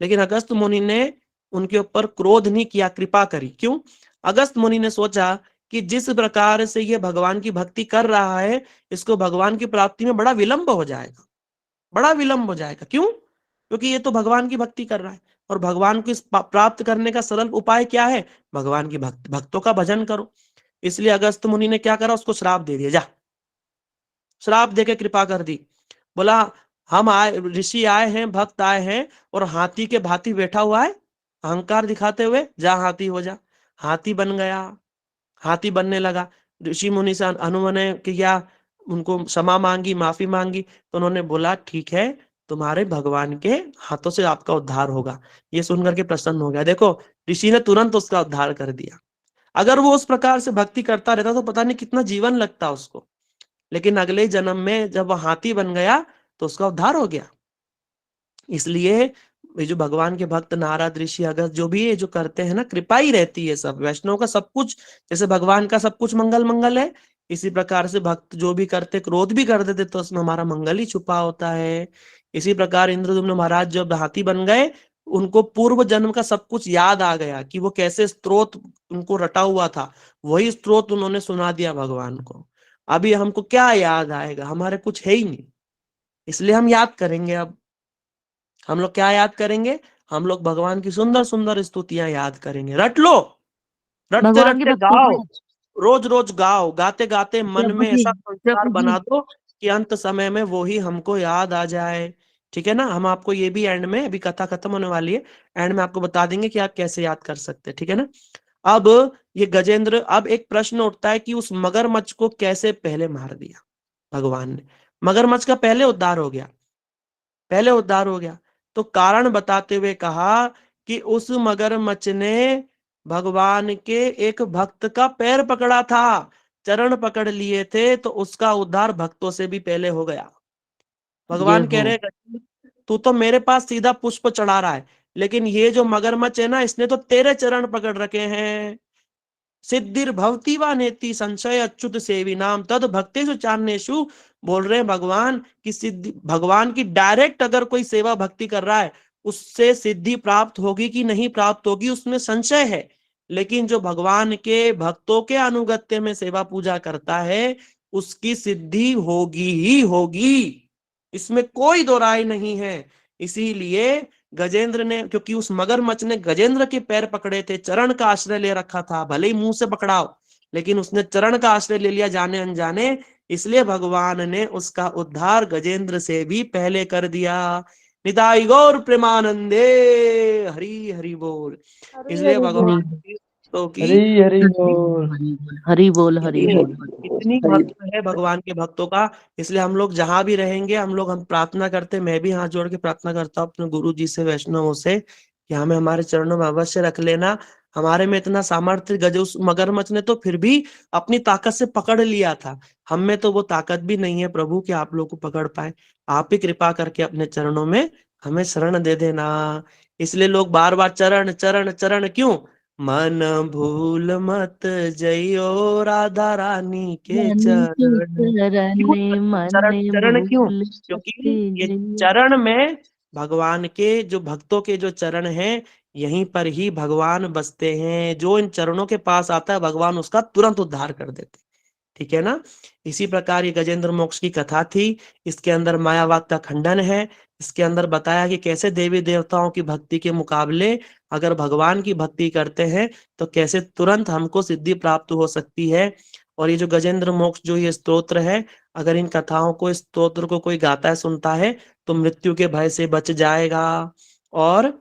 लेकिन अगस्त मुनि ने उनके ऊपर क्रोध नहीं किया, कृपा करी। क्यों? अगस्त मुनि ने सोचा कि जिस प्रकार से ये भगवान की भक्ति कर रहा है, इसको भगवान की प्राप्ति में बड़ा विलंब हो जाएगा, बड़ा विलंब हो जाएगा। क्यों? क्योंकि ये तो भगवान की भक्ति कर रहा है, और भगवान को प्राप्त करने का सरल उपाय क्या है? भगवान की भक्तों का भजन करो। इसलिए अगस्त मुनि ने क्या करा, उसको श्राप दे दिया। जा, श्राप देके कृपा कर दी। बोला हम आए, ऋषि आए हैं, भक्त आए हैं, और हाथी के भांति बैठा हुआ है अहंकार दिखाते हुए, जा हाथी हो जा। हाथी बन गया, हाथी बनने लगा। ऋषि मुनि से अनुमने किया, उनको क्षमा मांगी, माफी मांगी, तो उन्होंने बोला ठीक है, तुम्हारे भगवान के हाथों से आपका उद्धार होगा। ये सुनकर के प्रसन्न हो गया। देखो, ऋषि ने तुरंत उसका उद्धार कर दिया। अगर वो उस प्रकार से भक्ति करता रहता तो पता नहीं कितना जीवन लगता उसको। लेकिन अगले जन्म में जब वो हाथी बन गया तो उसका उद्धार हो गया। इसलिए ये जो भगवान के भक्त, नारद ऋषि, अगस्त, जो भी ये जो करते हैं ना, कृपा ही रहती है। सब वैष्णव का सब कुछ, जैसे भगवान का सब कुछ मंगल मंगल है, इसी प्रकार से भक्त जो भी करते, क्रोध भी कर देते तो उसमें हमारा मंगल ही छुपा होता है। इसी प्रकार इंद्रदुम्न महाराज जब हाथी बन गए, उनको पूर्व जन्म का सब कुछ याद आ गया कि वो कैसे स्त्रोत उनको रटा हुआ था, वही स्त्रोत उन्होंने सुना दिया भगवान को। अभी हमको क्या याद आएगा, हमारे कुछ है ही नहीं, इसलिए हम याद करेंगे। अब हम लोग क्या याद करेंगे? हम लोग भगवान की सुंदर सुंदर स्तुतियां याद करेंगे। रट लो, रटते भगवान की रटते भक्ति गाओ, में। रोज रोज गाओ, गाते गाते मन प्रभु में जी, ऐसा संस्कार प्रभु जी, बना दो कि अंत समय में वो ही हमको याद आ जाए। ठीक है ना। हम आपको ये भी एंड में, अभी कथा खत्म होने वाली है, एंड में आपको बता देंगे कि आप कैसे याद कर सकते हैं, ठीक है ना। अब ये गजेंद्र, अब एक प्रश्न उठता है कि उस मगरमच्छ को कैसे पहले मार दिया भगवान ने। मगरमच्छ का पहले उद्धार हो गया, पहले उद्धार हो गया। तो कारण बताते हुए कहा कि उस मगरमच्छ ने भगवान के एक भक्त का पैर पकड़ा था, चरण पकड़ लिए थे, तो उसका उद्धार भक्तों से भी पहले हो गया। जय भगवान कह हो। रहे हैं तू तो मेरे पास सीधा पुष्प चढ़ा रहा है, लेकिन ये जो मगरमच्छ है ना, इसने तो तेरे चरण पकड़ रखे हैं। सिद्धिर भवती वा नेति संशय अच्युत सेवी नाम तद भक्तेषु चान्येषु। बोल रहे हैं भगवान की सिद्धि, भगवान की डायरेक्ट अगर कोई सेवा भक्ति कर रहा है, उससे सिद्धि प्राप्त होगी कि नहीं प्राप्त होगी उसमें संशय है। लेकिन जो भगवान के भक्तों के अनुगत्य में सेवा पूजा करता है, उसकी सिद्धि होगी ही होगी, इसमें कोई दो राय नहीं है। इसीलिए गजेंद्र ने, क्योंकि उस मगरमच्छ ने गजेंद्र के पैर पकड़े थे, चरण का आश्रय ले रखा था, भले ही मुंह से पकड़ाओ, लेकिन उसने चरण का आश्रय ले लिया जाने अनजाने, इसलिए भगवान ने उसका उद्धार गजेंद्र से भी पहले कर दिया। निताई गौर प्रेमानंदे, हरि हरि बोल। हरी इसलिए हरी बोल। भगवान हरि की तो की हरी हरी हरि बोल। बोल, हरि बोल, हरि इतनी बोल। इतनी हरी महत्व है भगवान के भक्तों का। इसलिए हम लोग जहां भी रहेंगे, हम प्रार्थना करते, मैं भी हाथ जोड़ के प्रार्थना करता हूँ अपने गुरु जी से, वैष्णवों से, कि हमें हमारे चरणों में अवश्य रख लेना। हमारे में इतना सामर्थ्य, उस मगरमच्छ ने तो फिर भी अपनी ताकत से पकड़ लिया था, हम में तो वो ताकत भी नहीं है प्रभु कि आप लोग को पकड़ पाए। आप ही कृपा करके अपने चरणों में हमें शरण दे देना। इसलिए लोग बार बार चरण चरण चरण क्यों, मन भूल मत जइयो राधा रानी के रानी के चरण। चरण क्यों चरण, मन चरण क्यों? भूल क्योंकि सके ये जइयो। चरण में भगवान के जो भक्तों के जो चरण हैं, यहीं पर ही भगवान बसते हैं। जो इन चरणों के पास आता है, भगवान उसका तुरंत उद्धार कर देते हैं, ठीक है ना। इसी प्रकार ये गजेंद्र मोक्ष की कथा थी। इसके अंदर मायावाद का खंडन है। इसके अंदर बताया कि कैसे देवी देवताओं की भक्ति के मुकाबले अगर भगवान की भक्ति करते हैं, तो कैसे तुरंत हमको सिद्धि प्राप्त हो सकती है। और ये जो गजेंद्र मोक्ष जो ये स्तोत्र है, अगर इन कथाओं को, इस स्तोत्र को कोई गाता है, सुनता है, तो मृत्यु के भय से बच जाएगा। और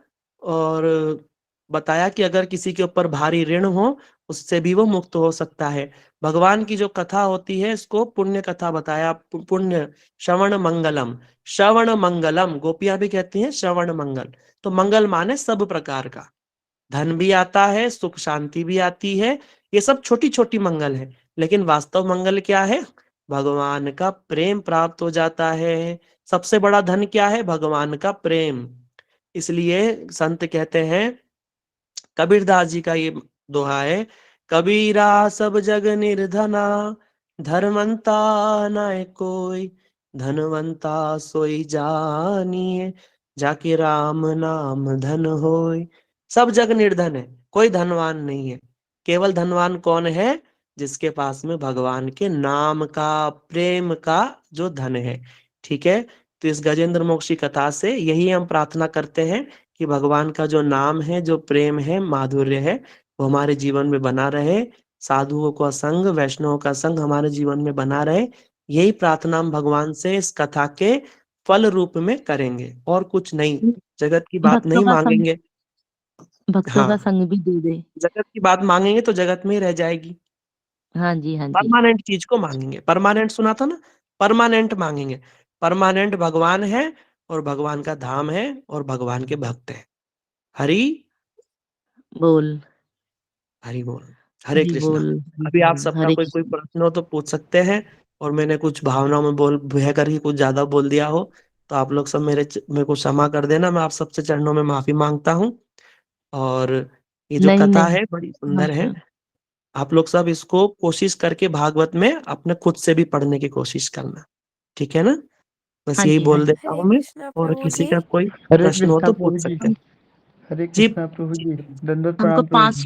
बताया कि अगर किसी के ऊपर भारी ऋण हो, उससे भी वो मुक्त हो सकता है। भगवान की जो कथा होती है, इसको पुण्य कथा बताया। पुण्य श्रवण मंगलम, श्रवण मंगलम, गोपियां भी कहती हैं श्रवण मंगल। तो मंगल माने सब प्रकार का, धन भी आता है, सुख शांति भी आती है, ये सब छोटी छोटी मंगल है। लेकिन वास्तव मंगल क्या है? भगवान का प्रेम प्राप्त हो जाता है। सबसे बड़ा धन क्या है? भगवान का प्रेम। इसलिए संत कहते हैं, कबीरदास जी का ये दोहा है, कबीरा सब जग निर्धना, धर्मंता नाय कोई, धनवंता सोई जानिए, जाके राम नाम धन होय। सब जग निर्धन है, कोई धनवान नहीं है। केवल धनवान कौन है? जिसके पास में भगवान के नाम का, प्रेम का जो धन है, ठीक है। तो इस गजेंद्र मोक्ष की कथा से यही हम प्रार्थना करते हैं कि भगवान का जो नाम है, जो प्रेम है, माधुर्य है, वो हमारे जीवन में बना रहे। साधुओं का संग, वैष्णवों का संग हमारे जीवन में बना रहे। यही प्रार्थना हम भगवान से इस कथा के फल रूप में करेंगे, और कुछ नहीं। जगत की बात भक्तों नहीं का संग, मांगेंगे। भक्तों का हाँ, संग भी दे दे। जगत की बात मांगेंगे तो जगत में ही रह जाएगी। हाँ जी, हाँ जी। परमानेंट चीज को मांगेंगे, परमानेंट सुना था ना, परमानेंट मांगेंगे। परमानेंट भगवान है, और भगवान का धाम है, और भगवान के भक्त है। हरि बोल, हरि बोल, हरे हरि कृष्णा। बोल, अभी आप सबका हरे कोई कोई कृष्ण। प्रश्न हो तो पूछ सकते हैं। और मैंने कुछ भावनाओं में बोल बह कर ही कुछ ज्यादा बोल दिया हो, तो आप लोग सब मेरे को क्षमा कर देना। मैं आप सबसे चरणों में माफी मांगता हूँ। और ये जो नहीं, कथा नहीं। है बड़ी हाँ, सुंदर है। हाँ। आप लोग सब इसको कोशिश करके भागवत में अपने खुद से भी पढ़ने की कोशिश करना, ठीक है ना। बस हाँ यही जी, हाँ बोल जी। देता हरे हूँ मैं। कृष्णा और प्रभु किसी जी। का कोई हरे प्रश्न हो कृष्णा तो प्रभु पूछ जी। सकते हैं। हरे जी कृष्णा प्रभु जी। दंडवत हमको प्रणाम प्रभु 5 जी।